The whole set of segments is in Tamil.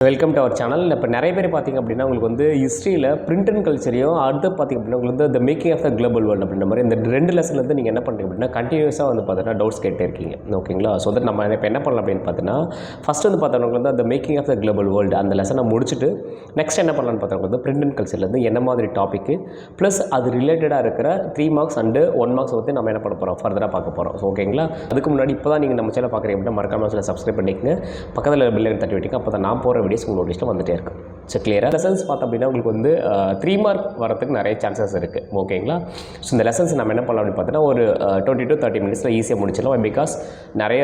Welcome to our channel. இப்போ நிறைய பேர் பார்த்திங்க அப்படின்னா உங்களுக்கு வந்து ஹிஸ்ட்ரியில் பிரிண்ட் அண்ட் கல்ச்சரையும் அடுத்து பார்த்திங்க அப்படின்னா உங்களுக்கு வந்து the making of the global world அப்படின்ற மாதிரி இந்த 2 லெசன்லேருந்து நீங்கள் என்ன பண்ணுறீங்க அப்படின்னா கண்டினியூஸாக வந்து பார்த்தீங்கன்னா டவுட்ஸ் கேட்டே இருக்கீங்க. ஓகேங்களா? ஸோ தட் நம்ம இப்போ என்ன பண்ணலாம் அப்படின்னு பார்த்தீங்கன்னா ஃபஸ்ட் வந்து பார்த்தவங்களுக்கு வந்து அந்த making of the global world அந்த லெசனை முடிச்சுட்டு நெக்ஸ்ட் என்ன பண்ணலான்னு பார்த்தவங்க வந்து பிரிண்ட் அண்ட் கல்ச்சர்லேருந்து என்ன மாதிரி டாப்பிக்கு ப்ளஸ் அது ரிலேட்டடாக இருக்கிற 3 மார்க்ஸ் அண்டு 1 மார்க்ஸ் வந்து நம்ம என்ன பண்ண போகிறோம் ஃபர்தராக பார்க்க போகிறோம். ஸோ ஓகேங்களா? அதுக்கு முன்னாடி இப்போ தான் நீங்கள் நம்ம சேனல் பார்க்குறீங்க அப்படின்னா மறக்காம சப்ஸ்கிரைப் பண்ணிக்கங்க, பக்கத்தில் பில்லை தட்டி விட்டுங்க. அப்போ தான் நான் போகிற வீடியோஸ் உங்களோட லிஸ்ட்டில் வந்துட்டே இருக்கும். ஸோ கிளியராக லெசன்ஸ் பார்த்தோம் அப்படின்னா உங்களுக்கு வந்து 3 மார்க் வரதுக்கு நிறைய சான்சஸ் இருக்குது. ஓகேங்களா? ஸோ இந்த லெசன்ஸ் நம்ம என்ன பண்ணலாம் அப்படின்னு பார்த்தீங்கன்னா ஒரு 20 to 30 மினிட்ஸில் ஈஸியாக முடிச்சிடலாம். பிகாஸ் நிறைய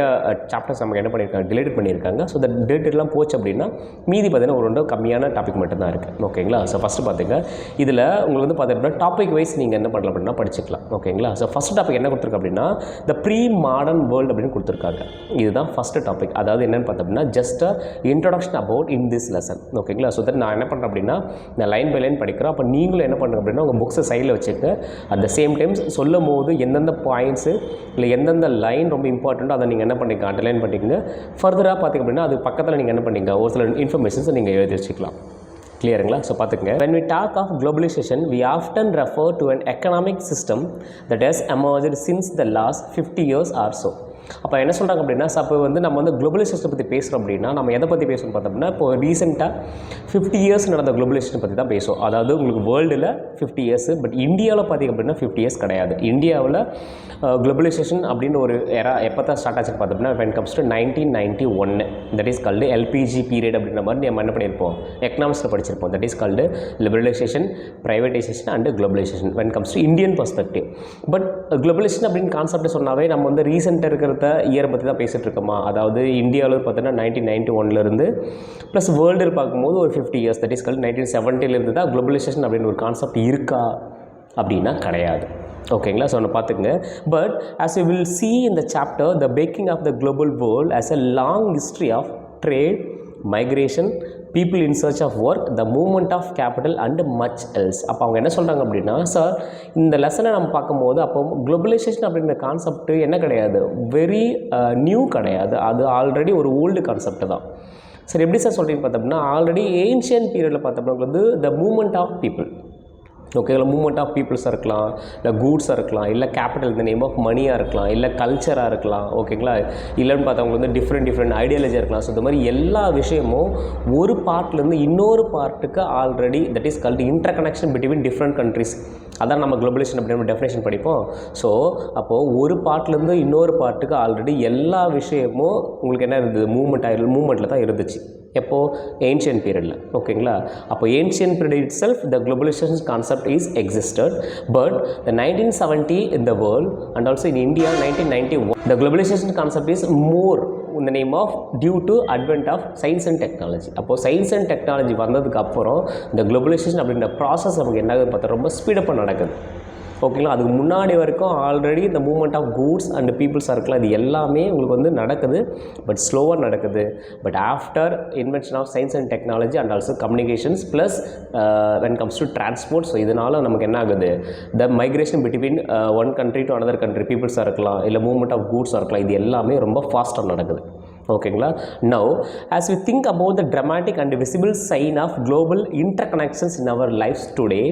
சாப்டர்ஸ் நமக்கு என்ன பண்ணியிருக்காங்க டிலேட் பண்ணியிருக்காங்க. ஸோ இந்த டேட்டெல்லாம் போச்சு அப்படின்னா மீதி பார்த்தீங்கன்னா ஒரு 2 கம்மியான டாபிக் மட்டும்தான் இருக்குது. ஓகேங்களா? ஸோ ஃபஸ்ட்டு பார்த்துங்க இதில் உங்களுக்கு வந்து பார்த்தீங்கன்னா டாபிக் வைஸ் நீங்கள் என்ன பண்ணலாம் அப்படின்னா படிச்சுக்கலாம். ஓகேங்களா? ஸோ ஃபஸ்ட் டாபிக் என்ன கொடுத்துருக்கு அப்படின்னா த ப்ரீ மாடர்ன் வேர்ல்டு அப்படின்னு கொடுத்துருக்காங்க. இதுதான் ஃபஸ்ட்டு டாபிக். அதாவது என்னென்னு பார்த்தோம் அப்படின்னா just introduction about in this lesson. ஓகேங்களா? ஸோ தட் நான் என்ன பண்ணுறேன் அப்படின்னா நான் லைன் பை லைன் படிக்கிறேன். அப்போ நீங்களும் என்ன பண்ணுங்க அப்படின்னா உங்கள் புக்ஸை சைடில் வச்சுக்க அட் த சேம் டைம்ஸ் சொல்லும் போது எந்தெந்த பாயிண்ட்ஸு இல்லை எந்தெந்த லைன் ரொம்ப இம்பார்ட்டண்ட்டோ அதை நீங்கள் என்ன பண்ணிக்க அண்டர்லைன் பண்ணிக்கங்க. ஃபர்தராக பார்த்திங்க அப்படின்னா அது பக்கத்தில் நீங்கள் என்ன பண்ணிங்க ஒரு சில இன்ஃபர்மேஷன்ஸை நீங்கள் எழுதி வச்சுக்கலாம். கிளியருங்களா? ஸோ பார்த்துக்கங்க. When we talk of globalization, we often refer to an economic system that has emerged since the last 50 years or so. அப்போ என்ன சொல்கிறாங்க அப்படின்னா அப்போ வந்து நம்ம வந்து குளோபலைசேஷனை பற்றி பேசுகிறோம் அப்படின்னா நம்ம எதை பற்றி பேசணும்னு பார்த்தோம்னா இப்போ ரீசெண்டாக 50 இயர்ஸ் நடந்த குளோபலைசேஷனை பற்றி தான் பேசுவோம். அதாவது உங்களுக்கு வேர்ல்டில் 50 இயர்ஸ், பட் இந்தியாவில் பார்த்திங்க அப்படின்னா 50 இயர்ஸ் கிடையாது. இந்தியாவில் குளோபலைசேஷன் அப்படின்னு ஒரு எரா எப்போ தான் ஸ்டார்ட் ஆச்சுன்னு பார்த்தோம்னா when comes to 1991 that is called LPG period அப்படின்ற மாதிரி நம்ம என்ன பண்ணியிருப்போம் எக்கனாமிக்ஸில் படிச்சிருப்போம். That is called liberalisation, privatisation and globalisation when comes to Indian perspective. But globalisation அப்படின்னு கான்செப்ட் சொன்னாவே நம்ம வந்து ரீசெண்டாக இருக்கிற இயரை பற்றி தான் பேசிகிட்டு இருக்கோமா. அதாவது இந்தியாவில் பார்த்தீங்கன்னா 1991 ப்ளஸ் வேர்ல்டில் பார்க்கும்போது ஒரு 50 இயர்ஸ் தட் இஸ் கால்டு 1970 தான் குளோபலைசேஷன் அப்படின்னு ஒரு கான்செப்ட் இருக்கா அப்படின்னா கிடையாது. ஓகேங்களா? ஸோ ஒன்று பார்த்துக்குங்க. But as you will see in the chapter the making of the global world as a long history of trade, migration, people in search of work, the movement of capital and much else. அப்போ அவங்க என்ன சொல்கிறாங்க அப்படின்னா சார் இந்த லெசனை நம்ம பார்க்கும்போது அப்போ குளோபலைசேஷன் அப்படின்ற கான்செப்ட் என்ன கிடையாது, வெரி நியூ கிடையாது. அது ஆல்ரெடி ஒரு ஓல்டு கான்செப்ட் தான். சரி எப்படி சார் சொல்கிறீங்க பார்த்தோம்னா ஆல்ரெடி ஏன்ஷியன் பீரியடில் பார்த்தோம்னா வந்து த மூமெண்ட் ஆஃப் பீப்புள். ஓகேங்களா? மூமெண்ட் ஆஃப் பீப்புள்ஸாக இருக்கலாம், இல்லை கூட்ஸாக இருக்கலாம், இல்லை கேபிட்டல் இந்த நேம் ஆஃப் மணியாக இருக்கலாம், இல்லை கல்ச்சராக இருக்கலாம். ஓகேங்களா? இல்லைன்னு பார்த்தவங்க வந்து டிஃப்ரெண்ட் ஐடியாலஜியாக இருக்கலாம். ஸோ இந்த மாதிரி எல்லா விஷயமும் ஒரு பார்ட்லேருந்து இன்னொரு பார்ட்டுக்கு already that is called inter connection between different countries. அதான் நம்ம குளோபலைசேஷன் அப்படின்னு டெஃபினேஷன் படிப்போம். ஸோ அப்போது ஒரு பார்ட்லேருந்து இன்னொரு பார்ட்டுக்கு ஆல்ரெடி எல்லா விஷயமும் உங்களுக்கு என்ன இருந்தது மூமெண்ட்டில் தான் இருந்துச்சு. எப்போது ஏன்ஷியன் பீரியடில். ஓகேங்களா? அப்போ ancient period itself the globalisation concept is existed. But the 1970 in the world and also in India 1991 the globalization concept is more in the name of due to advent of science and technology. அப்போது சயின்ஸ் அண்ட் டெக்னாலஜி வந்ததுக்கு அப்புறம் இந்த குளோபலைசேஷன் அப்படின்ற ப்ராசஸ் நமக்கு என்ன பார்த்தா ரொம்ப ஸ்பீடப்பாக நடக்குது. ஓகேங்களா? அதுக்கு முன்னாடி வரைக்கும் ஆல்ரெடி இந்த மூவ்மெண்ட் ஆஃப் கூட்ஸ் அண்ட் பீப்புள்ஸாக இருக்கலாம், இது எல்லாமே உங்களுக்கு வந்து நடக்குது, பட் ஸ்லோவாக நடக்குது. But after invention of science and technology and also communications plus when comes to transport. So இதனால் நமக்கு என்ன ஆகுது, the migration between one country to another country பீப்புள்ஸாக இருக்கலாம், இல்லை மூவ்மெண்ட் ஆஃப் கூட்ஸாக இருக்கலாம், இது எல்லாமே ரொம்ப ஃபாஸ்ட்டாக நடக்குது. ஓகேங்களா? Now as we think about the dramatic and visible sign of global interconnections in our lives today,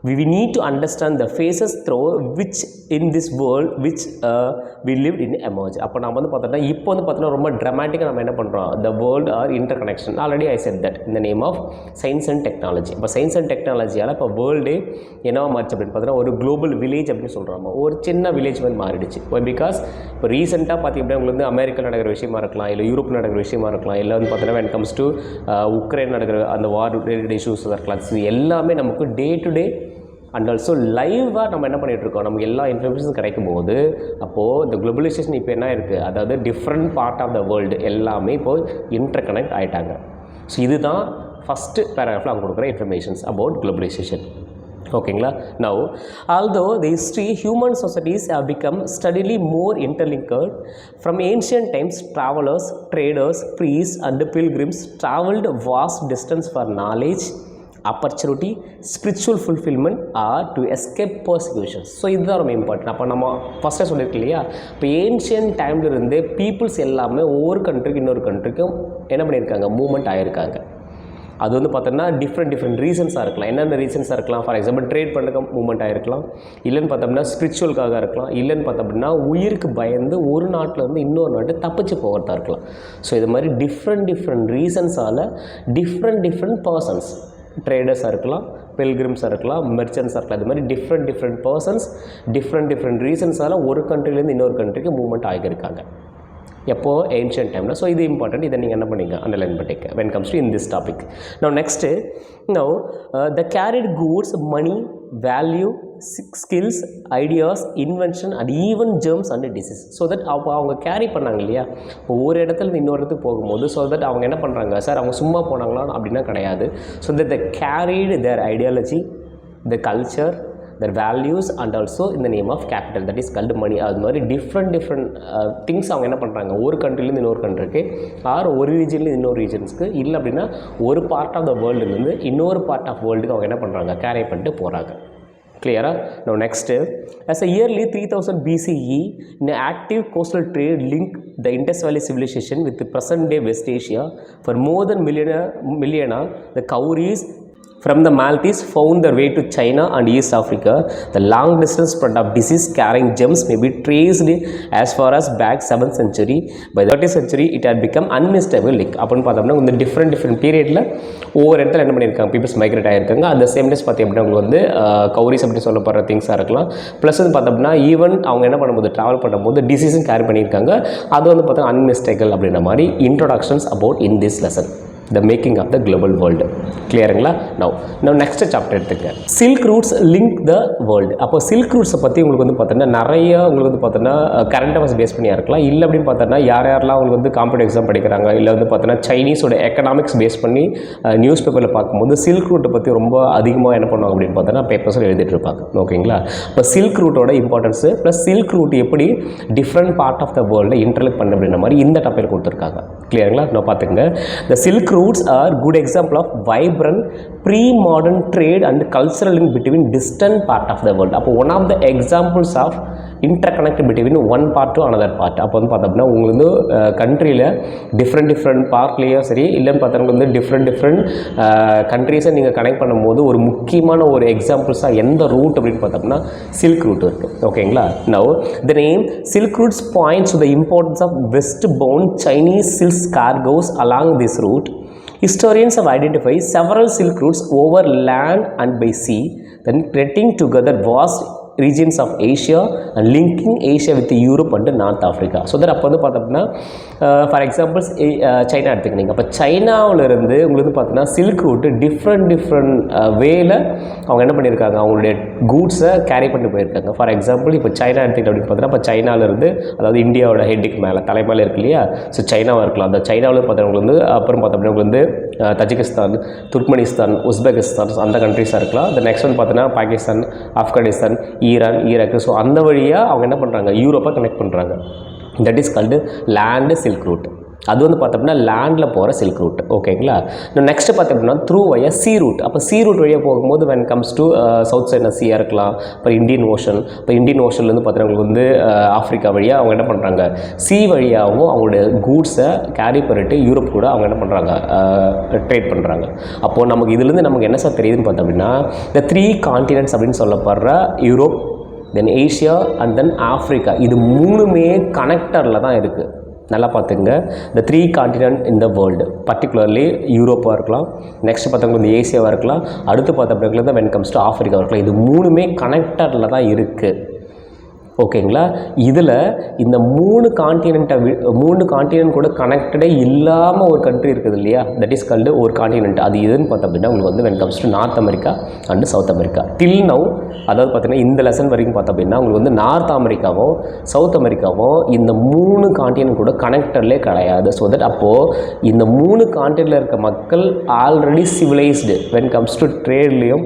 we need to understand the phases through which in this world which we lived in emerge. அப்போ நம்ம வந்து பார்த்தோம்னா இப்போ வந்து பார்த்தோன்னா ரொம்ப ட்ராமாட்டிக்காக நம்ம என்ன பண்ணுறோம், the world are interconnection. Already I said that in the name of science and technology. இப்போ சயின்ஸ் அண்ட் டெக்னாலஜியால் இப்போ வேர்ல்டே என்னவா மாறிச்சு அப்படின்னு பார்த்தோன்னா ஒரு குளோபல் வில்லேஜ் அப்படின்னு சொல்கிறாங்க. ஒரு சின்ன வில்லேஜ் மாதிரி மாறிடுச்சு. பிகாஸ் இப்போ ரீசெண்டாக பார்த்திங்கன்னா உங்களுக்கு வந்து அமெரிக்கா நடக்கிற விஷயமா இருக்கலாம், இல்லை யூரோப் நடக்கிற விஷயமா இருக்கலாம், இல்லை வந்து பார்த்தோன்னா when comes to உக்ரைன் நடக்கிற அந்த வார் ரிலேட்டட் இஷ்யூஸாக இருக்கலாம். இது எல்லாமே நமக்கு day to day and also லைவாக நம்ம என்ன பண்ணிகிட்ருக்கோம், நமக்கு எல்லா இன்ஃபர்மேஷன்ஸ் கிடைக்கும் போது அப்போது இந்த குளோபலைசேஷன் இப்போ என்ன இருக்குது, அதாவது different part of the world எல்லாமே இப்போது இன்டர் கனெக்ட் ஆகிட்டாங்க. ஸோ இதுதான் ஃபஸ்ட்டு பேராகிராஃபில் அவங்க கொடுக்குற இன்ஃபர்மேஷன்ஸ் அபவுட் குளோபலைசேஷன். ஓகேங்களா? Now although the history human societies have become steadily more interlinked, from ancient times travelers, traders, priests and pilgrims traveled vast distance for knowledge, opportunity, spiritual fulfillment or to escape persecutions. So இதுதான் ரொம்ப இம்பார்ட்டன்ட். அப்போ நம்ம ஃபஸ்ட்டே சொல்லியிருக்கு இல்லையா, இப்போ ஏன்ஷியன் டைம்லேருந்து பீப்புள்ஸ் எல்லாமே ஒவ்வொரு கண்ட்ரிக்கு இன்னொரு கண்ட்ரிக்கும் என்ன பண்ணியிருக்காங்க, மூவ்மெண்ட் ஆகியிருக்காங்க. அது வந்து பார்த்தோன்னா டிஃப்ரெண்ட் ரீசன்ஸாக இருக்கலாம். என்னென்ன ரீசன்ஸாக இருக்கலாம்? ஃபார் எக்ஸாம்பிள் ட்ரேட் பண்ணுற மூவ்மெண்ட் ஆகிருக்கலாம், இல்லைன்னு பார்த்தோம்னா ஸ்பிரிச்சுவலுக்காக இருக்கலாம், இல்லைன்னு பார்த்தோம் அப்படின்னா உயிருக்கு பயந்து ஒரு நாட்டிலேருந்து இன்னொரு நாட்டு தப்பிச்சு போகிறதா இருக்கலாம். ஸோ இது மாதிரி டிஃப்ரெண்ட் ரீசன்ஸால் டிஃப்ரெண்ட் பர்சன்ஸ், ட்ரேடர்ஸாக இருக்கலாம், பில்கிரிம்ஸாக இருக்கலாம், மெர்ச்சன்ஸாக இருக்கலாம், இது மாதிரி டிஃப்ரெண்ட் பர்சன்ஸ் டிஃப்ரெண்ட் ரீசன்ஸால் ஒரு கண்ட்ரிலேருந்து இன்னொரு கண்ட்ரிக்கு மூவ்மெண்ட் ஆகியிருக்காங்க. எப்போ? ஏன்ஷியன்ட் டைமில். ஸோ இது இம்பார்ட்டன்ட். இதை நீங்கள் என்ன பண்ணீங்க? அண்டர்லைன் பண்ணிக்க when comes to in this topic. Now next, the carried goods, money, value, skills, ideas, invention and even germs and disease. So that அவங்க கேரி பண்ணாங்க இல்லையா, இப்போ ஒரு இடத்துல இன்னொரு இடத்துக்கு போகும்போது ஸோ தட் அவங்க என்ன பண்ணுறாங்க, சார் அவங்க சும்மா போனாங்களா அப்படின்னா கிடையாது. So that they carried their ideology, the culture, their values and also in the name of capital, that is called money. அது மாதிரி டிஃப்ரெண்ட் திங்ஸ் அவங்க என்ன பண்ணுறாங்க, ஒரு கண்ட்ரிலேருந்து இன்னொரு கண்ட்ரிக்கு, ஆர் ஒரு ரீஜன்லேருந்து இன்னொரு ரீஜன்ஸ்க்கு, இல்லை அப்படின்னா ஒரு பார்ட் ஆஃப் த வேர்ல்டுலேருந்து இன்னொரு பார்ட் ஆஃப் வேர்ல்டுக்கு அவங்க என்ன பண்ணுறாங்க, கேரி பண்ணிட்டு போகிறாங்க. Clear? Now next, as a yearly 3000 BCE, in an active coastal trade linked the Indus Valley civilization with the present day West Asia for more than millennia, the Kauris from the Maltese found their way to China and East Africa. The long distance spread of disease carrying germs may be traced as far as back 7th century. By the 13th century, it had become unmistakable link. அப்படின்னு பார்த்தோம்னா இந்த டிஃப்ரெண்ட் பீரியடில் ஒவ்வொரு இடத்துல என்ன பண்ணியிருக்காங்க, பீப்புள்ஸ் மைக்ரேட் ஆகிருக்காங்க. அந்த சேம் டேஸ் பார்த்திங்க அப்படின்னா உங்களுக்கு வந்து கௌரிஸ் அப்படி சொல்லப்படுற திங்ஸாக இருக்கலாம். ப்ளஸ் வந்து பார்த்தோம்னா ஈவன் அவங்க என்ன பண்ணும்போது ட்ராவல் பண்ணும்போது டிசீஸும் கேரி பண்ணியிருக்காங்க. அது வந்து பார்த்தா அன்மிஸ்டேக்கல் அப்படின்ற மாதிரி introductions about in this lesson, the making of the global world. கிளியருங்களா? now next சாப்டர் எடுத்துக்க, silk routes link the world. அப்போ சில்க் ரூட்ஸை பற்றி உங்களுக்கு வந்து பார்த்தோன்னா நிறைய உங்களுக்கு வந்து பார்த்தோன்னா கரண்ட் அஃபேர்ஸ் பேஸ் பண்ணியாக இருக்கலாம், இல்லை அப்படின்னு பார்த்தோன்னா யாரெல்லாம் உங்களுக்கு வந்து காம்படிட்டிவ் எக்ஸாம் படிக்கிறாங்க, இல்லை வந்து பார்த்தோன்னா சைனீஸோட எக்கனாமிக்ஸ் பேஸ் பண்ணி நியூஸ் பேப்பரில் பார்க்கும்போது சில்க் ரூட்டை பற்றி ரொம்ப அதிகமாக என்ன பண்ணுவாங்க அப்படின்னு பார்த்தோன்னா பேப்பர்ஸில் எழுதிட்டு இருப்பாங்க. ஓகேங்களா? இப்போ சில்க் ரூட்டோட இம்பார்ட்டன்ஸு ப்ளஸ் சில்க் ரூட் எப்படி different part of the world interlinked பண்ண அப்படின்ற மாதிரி இந்த டாப்பில் கொடுத்துருக்காங்க. கிளியருங்களா? நான் பார்த்துங்க, the silk routes are good example of vibrant pre-modern trade and cultural link between distant part of the world. அப்போ one of the examples of interconnect between one part to another part. அப்போ வந்து பார்த்தோம்னா உங்களுக்கு வந்து கண்ட்ரியில் டிஃப்ரெண்ட் பார்ட்லேயும் சரி, இல்லைன்னு பார்த்தோம்னா வந்து டிஃப்ரெண்ட் கண்ட்ரீஸை நீங்கள் கனெக்ட் பண்ணும்போது ஒரு முக்கியமான ஒரு எக்ஸாம்பிள்ஸாக எந்த ரூட் அப்படின்னு பார்த்தோம்னா சில்க் ரூட் இருக்குது. ஓகேங்களா? now the name silk routes points to the importance of westbound Chinese silk cargoes along this route. Historians have identified several silk routes over land and by sea, then threading together vast regions of Asia and linking Asia with Europe and North Africa. So that அப்போ வந்து பார்த்தோம்னா ஃபார் எக்ஸாம்பிள்ஸ் சைனா எடுத்துக்கினீங்க. அப்போ சைனாவிலிருந்து உங்களுக்கு பார்த்தீங்கன்னா சில்க் ரூட்டு டிஃப்ரெண்ட் வேல அவங்க என்ன பண்ணியிருக்காங்க, அவங்களுடைய கூட்ஸை கேரி பண்ணி போயிருக்காங்க. ஃபார் எக்ஸாம்பிள் இப்போ சைனா எடுத்துக்கிட்டு அப்படின்னு பார்த்தீங்கன்னா இப்போ சைனாவிலிருந்து, அதாவது இந்தியாவோட ஹெட்டுக்கு மேலே தலைமையில் இருக்கு இல்லையா, ஸோ சைனாவாக இருக்கலாம். அந்த சைனாவில் பார்த்தவங்களுக்கு வந்து அப்புறம் பார்த்தோம்னா உங்களுக்கு வந்து தஜிகிஸ்தான், துர்க்மெனிஸ்தான், உஸ்பெகிஸ்தான் அந்த கண்ட்ரிஸாக இருக்கலாம். அந்த நெக்ஸ்ட் வந்து பார்த்தீங்கன்னா Pakistan, Afghanistan, Iran, Iraq. So அந்த வழியாக அவங்க என்ன பண்ணுறாங்க, யூரோப்பை கனெக்ட் பண்ணுறாங்க. That is called land silk route. அது வந்து பார்த்தோம்னா லேண்டில் போகிற சில்க் ரூட். ஓகேங்களா? நெக்ஸ்ட்டு பார்த்தோம்னா த்ரூ வழியாக சி ரூட். அப்போ சி ரூட் வழியாக போகும்போது when comes to South China சீயாக இருக்கலாம், அப்புறம் இந்தியன் ஓஷன். இப்போ இந்தியன் ஓஷன்லேருந்து பார்த்தவங்களுக்கு வந்து ஆஃப்ரிக்கா வழியாக அவங்க என்ன பண்ணுறாங்க, சி வழியாகவும் அவங்களுடைய கூட்ஸை கேரி பண்ணிட்டு யூரோப் கூட அவங்க என்ன பண்ணுறாங்க, ட்ரேட் பண்ணுறாங்க. அப்போது நமக்கு இதுலேருந்து நமக்கு என்ன சார் தெரியுதுன்னு பார்த்தோம் அப்படின்னா, இந்த 3 கான்டினென்ட்ஸ் அப்படின்னு சொல்லப்படுற யூரோப், தென் ஏஷியா அண்ட் தென் ஆஃப்ரிக்கா, இது மூணுமே கனெக்டரில் தான் இருக்குது. நல்லா பார்த்துங்க, இந்த 3 continent in the world, particularly யூரோப்பாக இருக்கலாம், நெக்ஸ்ட் பார்த்தவங்க வந்து ஏசியாவாக இருக்கலாம், அடுத்து பார்த்தவங்களுக்கு தான் வென் கம்ஸ் டு ஆஃப்ரிக்கா இருக்கலாம். இது மூணுமே கனெக்டரில் தான் இருக்குது. ஓகேங்களா? இதில் இந்த 3 கான்டினென்ட் கூட கனெக்டடே இல்லாமல் ஒரு கண்ட்ரி இருக்குது இல்லையா, தட் இஸ் கால்டு ஒரு கான்டினென்ட். அது எதுன்னு பார்த்தோம் அப்படின்னா உங்களுக்கு வந்து when comes to north America and south America. Till now, அதாவது பார்த்தீங்கன்னா இந்த லெசன் வரைக்கும் பார்த்தோம் அப்படின்னா உங்களுக்கு வந்து நார்த் அமெரிக்காவும் சவுத் அமெரிக்காவும் இந்த 3 கான்டினென்ட் கூட கனெக்டர்லே கிடையாது. ஸோ தட் அப்போது இந்த 3 கான்டினென்ட்டில் இருக்க மக்கள் already civilised when comes to ட்ரேட்லேயும்,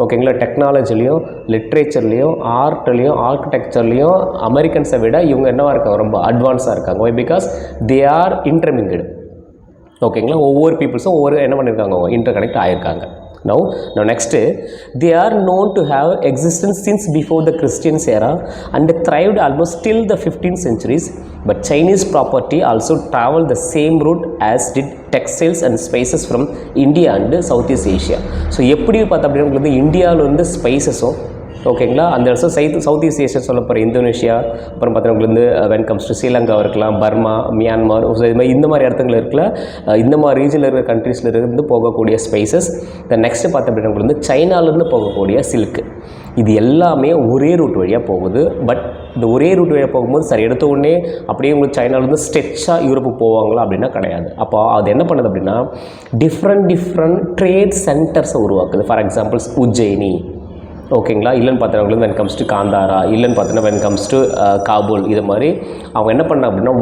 ஓகேங்களா, டெக்னாலஜிலையும், லிட்ரேச்சர்லேயும், ஆர்ட்லேயும், ஆர்கிடெக்சர்லேயும் அமெரிக்கன்ஸை விட இவங்க என்னவாக இருக்காங்க, ரொம்ப அட்வான்ஸாக இருக்காங்க. Why? Because they are intermingled. ஓகேங்களா? ஒவ்வொரு பீப்புள்ஸும் ஒவ்வொரு என்ன பண்ணியிருக்காங்க, இன்டர் கனெக்ட் ஆகியிருக்காங்க. Now next, they are known to have existence since before the Christian era and thrived almost till the 15th centuries. But Chinese property also traveled the same route as did textiles and spices from India and Southeast Asia. So எப்படி பார்த்தா அப்படின்னா உங்களுக்கு வந்து இந்தியாவிலேருந்து ஸ்பைசஸும் ஓகேங்களா, அந்த சவுத் ஈஸ்ட் ஏஷியா சொல்ல போகிற இந்தோனேஷியா, அப்புறம் பார்த்தீங்கன்னா உங்களுக்கு வந்து வென் கம்ஸ் டு ஸ்ரீலங்கா இருக்கலாம், பர்மா, மியான்மார், இது மாதிரி இந்த மாதிரி இடத்துல இருக்கல இந்த மாதிரி ரீஜனில் இருக்கிற கண்ட்ரீஸில் இருந்து போகக்கூடிய ஸ்பைசஸ். நெக்ஸ்ட்டு பார்த்தோம் அப்படின்னா உங்களுக்கு வந்து சைனாலேருந்து போகக்கூடிய சில்க்கு, இது எல்லாமே ஒரே ரூட் வழியாக போகுது. பட் இந்த ஒரே ரூட் வழியாக போகும்போது சரி எடுத்த உடனே அப்படியே உங்களுக்கு சைனாலேருந்து ஸ்ட்ரெச்சாக யூரோப்பு போவாங்களா அப்படின்னா கிடையாது. அப்போ அது என்ன பண்ணுது அப்படின்னா டிஃப்ரெண்ட் ட்ரேட் சென்டர்ஸை உருவாக்குது. ஃபார் எக்ஸாம்பிள்ஸ் உஜ்ஜயினி, ஓகேங்களா, இல்லைன்னு பார்த்தோன்னா வென் கம்ஸ் டு காந்தாரா, இல்லைன்னு பார்த்தோன்னா வென் கம்ஸ் டு காபூல். இது மாதிரி அவங்க என்ன பண்ணாங்க அப்படின்னா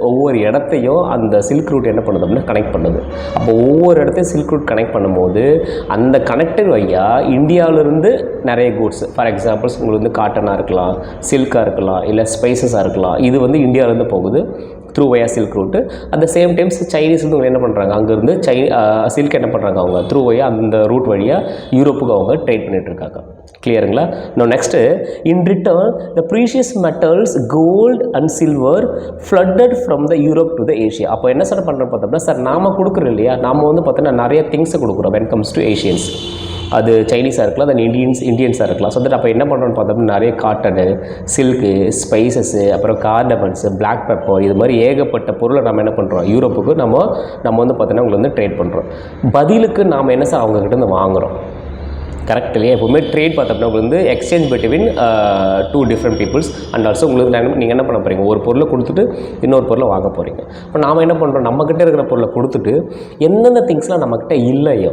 ஒவ்வொரு இடத்தையும் அந்த சில்க் ரூட் என்ன பண்ணுது அப்படின்னா கனெக்ட் பண்ணுது. அப்போ ஒவ்வொரு இடத்தையும் சில்க் ரூட் கனெக்ட் பண்ணும்போது அந்த கனெக்டட் வழியாக இந்தியாவிலேருந்து நிறைய கூட்ஸ், ஃபார் எக்ஸாம்பிள்ஸ் உங்களுக்கு வந்து காட்டனாக இருக்கலாம், சில்காக இருக்கலாம், இல்லை ஸ்பைசஸாக இருக்கலாம், இது வந்து இந்தியாவிலேருந்து போகுது through via silk route. At the same times Chinese வந்து அவங்க என்ன பண்ணுறாங்க, அங்கேருந்து சில்க் என்ன பண்ணுறாங்க அவங்க த்ரூ வயா அந்த ரூட் வழியாக யூரோப்புக்கு அவங்க ட்ரேட் பண்ணிகிட்ருக்காங்க. கிளியருங்களா? No next, in return the precious metals gold and silver flooded from the Europe to the Asia. அப்போ என்ன சார் பண்ணுறோம் பார்த்தோம்னா, சார் நாம் கொடுக்குறோம் இல்லையா, நாம் வந்து பார்த்தோன்னா நிறைய திங்ஸை கொடுக்குறோம் வென் கம்ஸ் டு ஏஷியன்ஸ். அது சைனீஸாக இருக்கலாம், அது இந்தியன்ஸாக இருக்கலாம். ஸோ தட் அப்போ என்ன பண்ணுறோன்னு பார்த்தோம்னா நிறைய காட்டனு, சில்க்கு, ஸ்பைசஸ்ஸு, அப்புறம் கார்டமன்ஸு, பிளாக் பெப்பர், இது மாதிரி ஏகப்பட்ட பொருளை நம்ம என்ன பண்ணுறோம் யூரோப்புக்கு நம்ம வந்து பார்த்தோன்னா உங்களுக்கு வந்து ட்ரேட் பண்ணுறோம். பதிலுக்கு நாம் என்ன சார் அவங்கக்கிட்ட வந்து வாங்குகிறோம். கரெக்ட் இல்லையா? எப்போவுமே ட்ரேட் பார்த்தோம்னா உங்களுக்கு வந்து exchange between two different peoples and also உங்களுக்கு நீங்கள் என்ன பண்ண போகிறீங்க, ஒரு பொருளை கொடுத்துட்டு இன்னொரு பொருளை வாங்க போகிறீங்க. இப்போ நாம் என்ன பண்ணுறோம், நம்மக்கிட்ட இருக்கிற பொருளை கொடுத்துட்டு எந்தெந்த திங்ஸ்லாம் நம்மக்கிட்ட இல்லையோ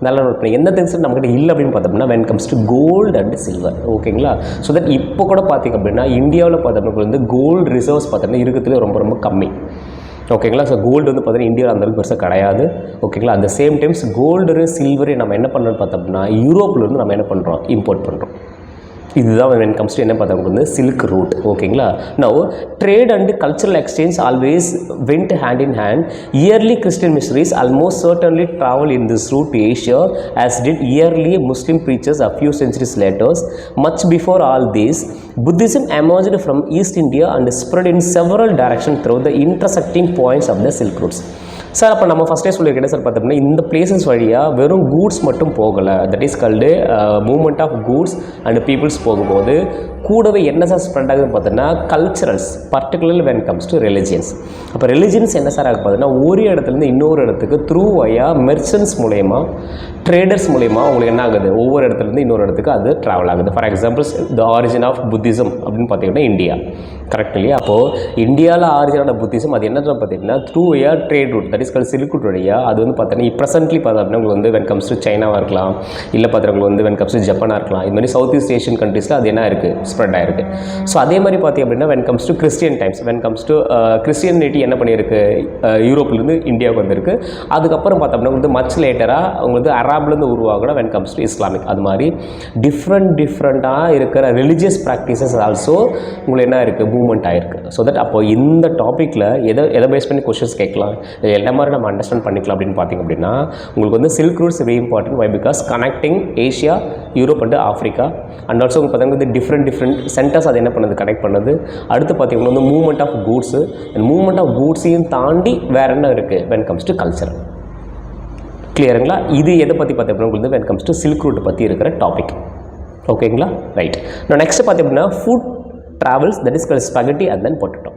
நல்லா நோட் பண்ணி எந்த திங்ஸ் நம்மகிட்ட இல்லை அப்படின்னு பார்த்தோம்னா when comes to gold and silver. ஓகேங்களா? ஸோ தட் இப்போ கூட பார்த்திங்க அப்படின்னா இந்தியாவில் பார்த்தோம்னா வந்து கோல்டு ரிசர்வ்ஸ் பார்த்தோம்னா இருக்கிறதுல ரொம்ப கம்மி. ஓகேங்களா? ஸோ கோல்டு வந்து பார்த்தீங்கன்னா இந்தியாவில் அந்தளவுக்கு பெருசாக கிடையாது. ஓகேங்களா? அந்த சேம் டைம்ஸ் கோல்டு சில்வரை நம்ம என்ன பண்ணுறோன்னு பார்த்தோம்னா யூரோப்லேருந்து நம்ம என்ன பண்ணுறோம், இம்போர்ட் பண்ணுறோம். இதுதான் வென் கம்ஸ் டு என்ன பார்த்தோம்னா வந்து சில்க் ரூட். ஓகேங்களா? Now trade and cultural exchange always went hand in hand. Early Christian missionaries almost certainly travel in this route to Asia as did yearly Muslim preachers a few centuries later. Much before all this, Buddhism emerged from East India and spread in several directions through the intersecting points of the Silk Routes. Sir அப்போ நம்ம ஃபஸ்ட்டே சொல்லியிருக்கேன் சார் பார்த்தோம்னா இந்த பிளேசஸ் வழியாக வெறும் கூட்ஸ் மட்டும் போகலை, that is called movement of goods and peoples போகும்போது கூடவே என்ன சார் ஸ்ப்ரெட் ஆகுதுன்னு பார்த்தோன்னா culturals, particularly when comes to religions. அப்போ ரிலிஜியன்ஸ் என்ன சார் ஆக பார்த்தீங்கன்னா ஒரு இடத்துலேருந்து இன்னொரு இடத்துக்கு த்ரூ வயா மெர்ச்சன்ட்ஸ் மூலயமா, ட்ரேடர்ஸ் மூலயமா உங்களுக்கு என்ன ஆகுது, ஒவ்வொரு இடத்துலேருந்து இன்னொரு இடத்துக்கு அது ட்ராவல் ஆகுது. For examples the origin of Buddhism அப்படின்னு பார்த்தீங்கன்னா இந்தியா. கரெக்ட் இல்லையா? அப்போது இந்தியாவில் ஆரிஜினான புத்திசம் அது என்ன பார்த்தீங்கன்னா through via trade route, that is called silk route வழியாக அது வந்து பார்த்தீங்கன்னா ப்ரெசென்ட்லி பார்த்தோம்னா உங்களுக்கு வந்து வென் கம்ஸ் டு சைனாவாக இருக்கலாம், இல்லை பார்த்தீங்கன்னா வந்து வென் கம்ஸ் டு ஜப்பானாக இருக்கலாம். இது மாதிரி சவுத் ஈஸ்ட் ஏஷியன் கண்ட்ரீஸில் அது என்ன இருக்குது, ஸ்ப்ரெட் ஆகிருக்கு. ஸோ அதே மாதிரி பார்த்தீங்க அப்படின்னா when comes to Christian times, when comes to Christianity என்ன பண்ணியிருக்கு, யூரோப்லேருந்து இந்தியாவுக்கு வந்திருக்கு. அதுக்கப்புறம் பார்த்தோம்னா வந்து மச் லேட்டராக உங்களுக்கு அராப்லேருந்து உருவாகணும் வென் கம்ஸ் டு இஸ்லாமிக். அது மாதிரி டிஃப்ரெண்ட்டாக இருக்கிற ரிலிஜியஸ் ப்ராக்டிசஸ் ஆல்சோ உங்களுக்கு என்ன இருக்குது, மூவ்மெண்ட் ஆகிருக்கு. ஸோ தட் அப்போ இந்த டாப்பிக்கில் எதை பேஸ் பண்ணி கொஸ்டின்ஸ் கேட்கலாம், என்ன மாதிரி நம்ம அண்டர்ஸ்டாண்ட் பண்ணிக்கலாம் அப்படின்னு பார்த்தீங்க அப்படின்னா உங்களுக்கு வந்து silk routes very important. Why because connecting Asia, Europe and Africa and also உங்களுக்கு பார்த்தீங்கன்னா வந்து டிஃப்ரெண்ட் சென்டர்ஸ் அது என்ன பண்ணுது, கனெக்ட் பண்ணுது. அடுத்து பார்த்தீங்கன்னா வந்து movement of goods, and movement of கூட்ஸையும் தாண்டி வேறு என்ன இருக்குது வென் கம்ஸ் டு கல்ச்சர். கிளியருங்களா? இது எதை பற்றி பார்த்தீங்கன்னா உங்களுக்கு when comes to silk route பற்றி இருக்கிற டாபிக். ஓகேங்களா? ரைட். நான் நெக்ஸ்ட் பார்த்தீங்கன்னா food travels, that is called spaghetti and then potato.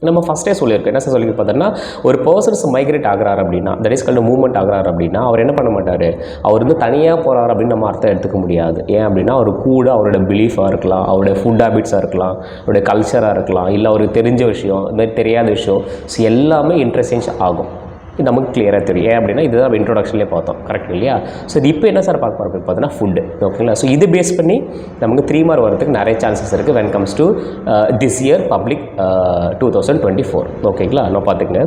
நம்ம ஃபஸ்ட்டே சொல்லியிருக்கோம், என்ன சார் சொல்லி பார்த்தோன்னா ஒரு பர்சன்ஸ் மைக்ரேட் ஆகிறார் அப்படின்னா, தட் இஸ் கால்டு மூவ்மெண்ட் ஆகிறார் அப்படின்னா அவர் என்ன பண்ண மாட்டார், அவர் வந்து தனியாக போகிறார் அப்படின்னு நம்ம அர்த்தம் எடுத்துக்க முடியாது. ஏன் அப்படின்னா அவர் கூட அவரோட பிலீஃபாக இருக்கலாம், அவருடைய ஃபுட் ஹேபிட்ஸாக இருக்கலாம், அவருடைய கல்ச்சராக இருக்கலாம், இல்லை அவருக்கு தெரிஞ்ச விஷயம், இது மாதிரி தெரியாத விஷயம், ஸோ எல்லாமே இன்ட்ரெஸ்டிங்ஸ் ஆகும். இது நமக்கு கிளியராக தெரியும். ஏன் அப்படின்னா இதுதான் நம்ம இன்ட்ரோடக்ஷன்லேயே பார்த்தோம். கரெக்ட் இல்லையா? ஸோ இது இப்போ என்ன சார் பார்க்க போகிறோம் அப்படின்னு பார்த்தீங்கன்னா ஃபுட்டு. ஓகேங்களா? ஸோ இது பேஸ் பண்ணி நமக்கு 3 மார்க் வரதுக்கு நிறைய சான்சஸ் இருக்குது when comes to this year public 2024. ஓகேங்களா? நான் பார்த்துக்கங்க.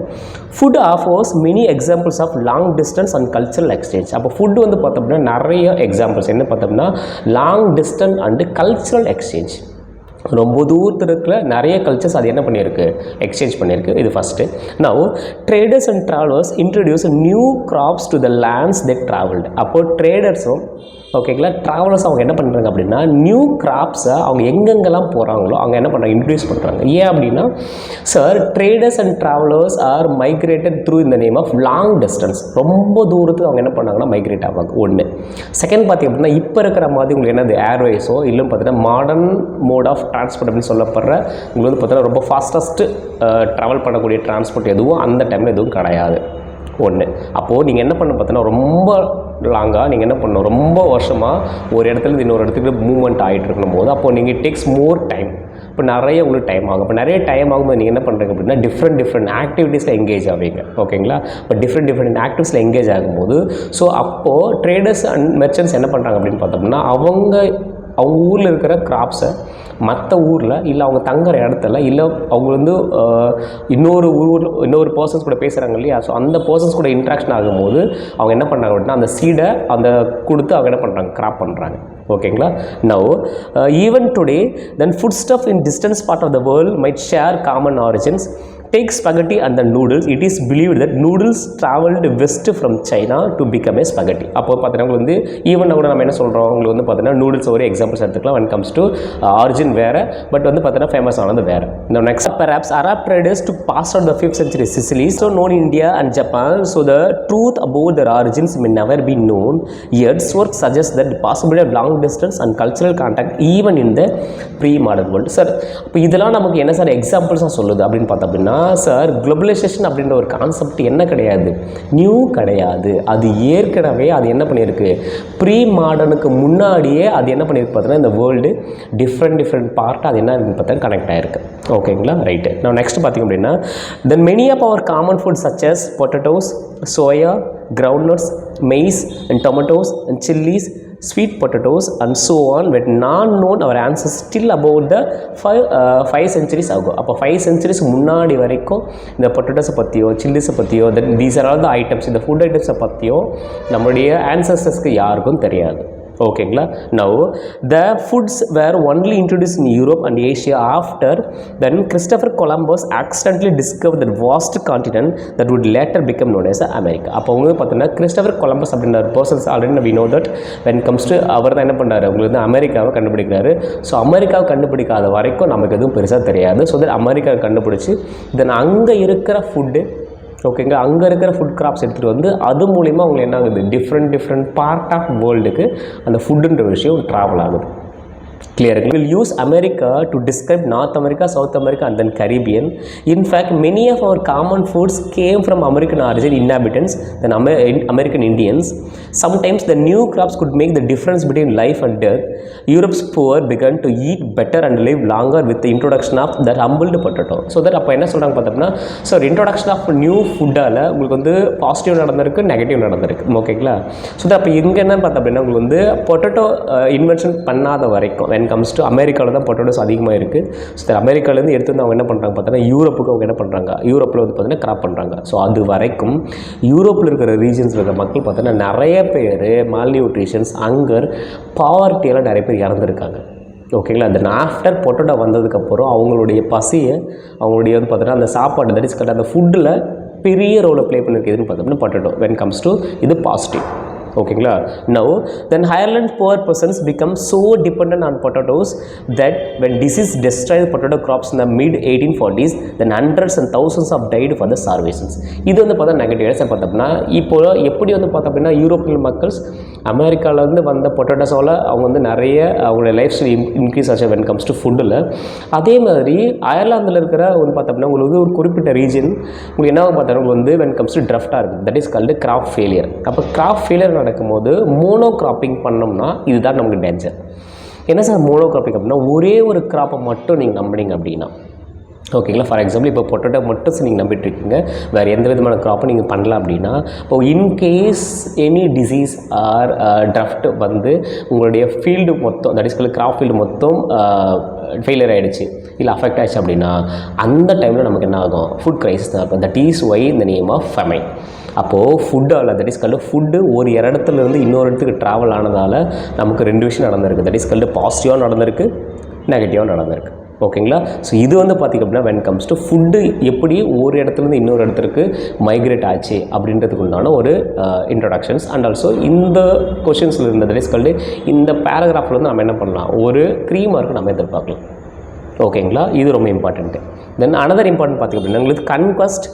Food offers many examples of long distance and cultural exchange. அப்போ ஃபுட்டு வந்து பார்த்தோம்னா நிறைய எக்ஸாம்பிள்ஸ் என்ன பார்த்தோம்னா long distance and cultural exchange. ரொம்ப தூரத்தில் இருக்கிற நிறைய கல்ச்சர்ஸ் அது என்ன பண்ணியிருக்கு, எக்ஸ்சேஞ்ச் பண்ணியிருக்கு. இது first. Now traders and travellers introduce new crops to the lands they travelled. அப்போது ட்ரேடர்ஸும் ஓகேங்களா ட்ராவலர்ஸ் அவங்க என்ன பண்ணுறாங்க அப்படின்னா நியூ கிராப்ஸை அவங்க எங்கெங்கெல்லாம் போகிறாங்களோ அவங்க என்ன பண்ணுறாங்க, இன்ட்ரடியூஸ் பண்ணுறாங்க. ஏன் அப்படின்னா sir traders and travellers are migrated through இந்த நேம் ஆஃப் லாங் டிஸ்டன்ஸ். ரொம்ப தூரத்துக்கு அவங்க என்ன பண்ணாங்கன்னா மைக்ரேட் ஆவாங்க. ஒன்று. செகண்ட் பார்த்திங்க அப்படின்னா இப்போ இருக்கிற மாதிரி உங்களுக்கு என்னது ஏர்வேஸோ இல்லைன்னு பார்த்தீங்கன்னா மாடர்ன் மோட் ஆஃப் டிரான்ஸ்போர்ட் அப்படின்னு சொல்லப்படுற உங்களுக்கு வந்து பார்த்தீங்கன்னா ரொம்ப ஃபாஸ்டஸ்ட்டு ட்ராவல் பண்ணக்கூடிய டிரான்ஸ்போர்ட் எதுவும் அந்த டைமில் எதுவும் கிடையாது. ஒன்று. அப்போது நீங்கள் என்ன பண்ண பார்த்தீங்கன்னா ரொம்ப லாங்காக நீங்கள் என்ன பண்ணணும், ரொம்ப வருஷமாக ஒரு இடத்துல இன்னொரு இடத்துக்கு மூவ்மெண்ட் ஆகிட்டு இருக்கணும் போது அப்போது நீங்கள் இட் டேக்ஸ் மோர் டைம். இப்போ நிறைய உங்களுக்கு டைம் ஆகும். இப்போ நிறைய டைம் ஆகும்போது நீங்கள் என்ன பண்ணுறீங்க அப்படின்னா டிஃப்ரெண்ட் ஆக்டிவிட்டீஸில் எங்கேஜ் ஆவீங்க. ஓகேங்களா? இப்போ டிஃப்ரெண்ட் ஆக்டிவிட்டீஸில் எங்கேஜ் ஆகும்போது ஸோ அப்போது ட்ரேடர்ஸ் அண்ட் மெர்ச்சன்ட்ஸ் என்ன பண்ணுறாங்க அப்படின்னு பார்த்தோம்னா அவங்க ஊரில் இருக்கிற கிராப்ஸை மற்ற ஊரில் இல்லை அவங்க தங்குற இடத்துல இல்லை அவங்க வந்து இன்னொரு பர்சன்ஸ் கூட பேசுகிறாங்க இல்லையா, ஸோ அந்த பர்சன்ஸ் கூட இன்ட்ராக்ஷன் ஆகும்போது அவங்க என்ன பண்ணுறாங்க அப்படின்னா அந்த சீடை அந்த கொடுத்து அவங்க என்ன பண்ணுறாங்க, கிராப் பண்ணுறாங்க. ஓகேங்களா? Now even today then food stuff in distance part of the world might share common origins. Take spaghetti and the noodles. It is believed that noodles traveled west from China to become a spaghetti. அப்போ பார்த்தீங்கன்னா வந்து ஈவன் கூட நம்ம என்ன சொல்கிறோம், உங்களுக்கு வந்து பார்த்தீங்கன்னா நூடுல்ஸ் ஒரு எக்ஸாம்பிள்ஸ் எடுத்துக்கலாம். when comes to ஆரிஜின் வேறு, பட் வந்து பார்த்தீங்கன்னா ஃபேமஸ் ஆனது வேறு. இந்த next perhaps Arab traders to pass out the 5th century Sicily, so known India and Japan. So the truth about their origins may never be known. Yet work suggests that the possibility of long distance and cultural contact even in the pre-modern world. Sir இப்போ இதெல்லாம் நமக்கு என்ன சார் எக்ஸாம்பிள்ஸாக சொல்லுது அப்படின்னு பார்த்தோம் அப்படின்னா சார் குளோபலைசேஷன் அப்படின்ற ஒரு கான்செப்ட் என்ன கிடையாது, நியூ கிடையாது. அது ஏற்கனவே அது என்ன பண்ணியிருக்கு, ப்ரீ மாடர்னுக்கு முன்னாடியே அது என்ன பண்ணியிருக்கு பார்த்தீங்கன்னா இந்த வேர்ல்டு டிஃப்ரெண்ட் பார்ட் அது என்ன இருக்குன்னு பார்த்தா கனெக்ட் ஆகிருக்கு. ஓகேங்களா? ரைட்டு. நான் நெக்ஸ்ட் பார்த்திங்க அப்படின்னா then many of our common food such as potatoes, soya, groundnuts, maize and tomatoes and chilies, sweet potatoes and so on were not known our ancestors still about the 5 centuries ago. அப்போ 5 centuries முன்னாடி வரைக்கும் இந்த பொட்டேட்டோஸை பற்றியோ சில்லிஸை பற்றியோ then these are all the items, இந்த ஃபுட் ஐட்டம்ஸை பற்றியோ நம்முடைய ஆன்சஸ்டர்ஸ்க்கு யாருக்கும் தெரியாது. ஓகேங்களா? Now the foods were only introduce in Europe and Asia after then Christopher Columbus accidentally discover that vast continent that would later become known as America. அப்போ அவங்க பார்த்தீங்கன்னா கிறிஸ்டோஃபர் கொலம்பஸ் அப்படின்ற persons already we know that when comes to our தான் என்ன பண்ணுறாரு, உங்களுக்கு வந்து அமெரிக்காவை கண்டுபிடிக்கிறாரு. ஸோ அமெரிக்காவை கண்டுபிடிக்காத வரைக்கும் நமக்கு எதுவும் பெருசாக தெரியாது. ஸோ தட் அமெரிக்காவை கண்டுபிடிச்சி தென் அங்கே இருக்கிற ஃபுட்டு ஓகேங்க அங்கே இருக்கிற ஃபுட் கிராப்ஸ் எடுத்துகிட்டு வந்து அது மூலிமா அவங்களுக்கு என்ன ஆகுது, டிஃப்ரெண்ட் பார்ட் ஆஃப் வேர்ல்டுக்கு அந்த ஃபுட்டுன்ற விஷயம் ட்ராவல் ஆகுது. clear. We will use America to describe North America, South America and then Caribbean. In fact, many of our common foods came from American origin inhabitants, then American Indians. Sometimes the new crops could make the difference between life and death. Europe's poor began to eat better and live longer with the introduction of that humbled potato. So that அப்போ என்ன சொல்கிறாங்க பார்த்தோம்னா, ஸோ இன்ட்ரோடக்ஷன் ஆஃப் நியூ ஃபுட்டால் உங்களுக்கு வந்து பாசிட்டிவ் நடந்திருக்கு, நெகட்டிவ் நடந்திருக்கு. ஓகேங்களா? ஸோ அப்போ இங்கே என்ன பார்த்தோம் அப்படின்னா உங்களுக்கு வந்து பொட்டேட்டோ இன்வென்ஷன் பண்ணாத வரைக்கும் when comes to அமெரிக்காவில் தான் பொட்டேட்டோஸ் அதிகமாக இருக்குது. ஸோ அமெரிக்காவிலேருந்து எடுத்து வந்து அவங்க என்ன பண்ணுறாங்க பார்த்தோன்னா யூரோப்புக்கு அவங்க என்ன பண்ணுறாங்க, யூரோப்பில் வந்து பார்த்தீங்கன்னா கிராப் பண்ணுறாங்க. ஸோ அது வரைக்கும் யூரோப்பில் இருக்கிற ரீஜன்ஸில் இருக்கிற மக்கள் பார்த்தோன்னா நிறைய பேர் மால்நியூட்ரிஷன்ஸ், அங்கர், பாவர்ட்டியெல்லாம் நிறைய பேர் இறந்துருக்காங்க. ஓகேங்களா? அந்த ஆஃப்டர் பொட்டேட்டோ வந்ததுக்கப்புறம் அவங்களுடைய பசியை அவங்களுடைய வந்து பார்த்தோன்னா அந்த சாப்பாடு தட் இஸ் கரெக்ட் அந்த ஃபுட்டில் பெரிய ரோலை ப்ளே பண்ணியிருக்குதுன்னு பார்த்தோம்னா பொட்டேட்டோ when comes to இது பாசிட்டிவ். ஓகேங்களா? now then Ireland poor persons become so dependent on potatoes that when disease destroyed potato crops in the mid 1840s, then hundreds and thousands of died for the starvations. இது வந்து பார்த்தா நெகட்டிவ் சார் பார்த்தோம்னா இப்போ எப்படி வந்து பார்த்தோம் அப்படின்னா யூரோப்பியன் மக்கள்ஸ் அமெரிக்காவிலேருந்து வந்த பொட்டேட்டோஸால் அவங்க வந்து நிறைய அவங்களுடைய லைஃப் ஸ்டைல் இன்க்ரீஸ் ஆச்சு when comes to ஃபுட்டில். அதே மாதிரி அயர்லாந்தில் இருக்கிற வந்து பார்த்தோம்னா உங்களுக்கு ஒரு குறிப்பிட்ட ரீஜன் உங்களுக்கு என்ன பார்த்தோம்னா வந்து when comes to ட்ரஃப்டாக இருக்குது, that is called crop failure. அப்போ கிராப் ஃபெயிலியர் நடக்கும்போது மோனோ கிராப்பிங் பண்ணோம்னா இதுதான் நமக்கு டேஞ்சர். என்ன சார் மோனோ கிராப்பிங் அப்படின்னா ஒரே ஒரு கிராப்பை மட்டும் நீங்கள் நம்பினீங்க அப்படின்னா ஓகேங்களா? ஃபார் எக்ஸாம்பிள் இப்போ பொட்டேட்டோ மட்டும் நீங்கள் நம்பிட்டுருக்கீங்க, வேறு எந்த விதமான க்ராப்பும் நீங்கள் பண்ணலாம் அப்படின்னா இப்போ in case any disease R drought வந்து உங்களுடைய ஃபீல்டு மொத்தம் தட் இஸ் கிராப் ஃபீல்டு மொத்தம் ஃபெயிலியர் ஆகிடுச்சு இல்லை அஃபெக்ட் ஆகிடுச்சு அப்படின்னா அந்த டைமில் நமக்கு என்ன ஆகும், ஃபுட் க்ரைசிஸ் தான் இருக்கும். தட் இஸ் ஒய் இந்த நேம் ஆஃப் ஃபெமைன். அப்போது ஃபுட்டால் தட் இஸ் கல்டு ஃபுட்டு ஒரு இடத்துலேருந்து இன்னொரு இடத்துக்கு ட்ராவல் ஆனதால் நமக்கு ரெண்டு விஷயம் நடந்திருக்கு. தட் இஸ் கல்டு பாசிட்டிவாக நடந்திருக்கு, நெகட்டிவாக நடந்திருக்கு. ஓகேங்களா. ஸோ இது வந்து பார்த்திங்க அப்படின்னா வென் கம்ஸ் டு ஃபுட்டு எப்படி ஒரு இடத்துலேருந்து இன்னொரு இடத்துக்கு மைக்ரேட் ஆச்சு அப்படின்றதுக்கு உண்டான ஒரு இன்ட்ரடக்ஷன்ஸ். அண்ட் ஆல்சோ இந்த கொஷின்ஸில் இருந்த தட் இந்த பேராகிராஃபில் வந்து நம்ம என்ன பண்ணலாம், ஒரு 3 மார்க் நம்ம எதிர்பார்க்கலாம். ஓகேங்களா. இது ரொம்ப இம்பார்ட்டண்ட்டு. தென் அனதர் இம்பார்ட்டன்ட் பார்த்திங்க அப்படின்னா உங்களுக்கு கன்கஸ்ட்,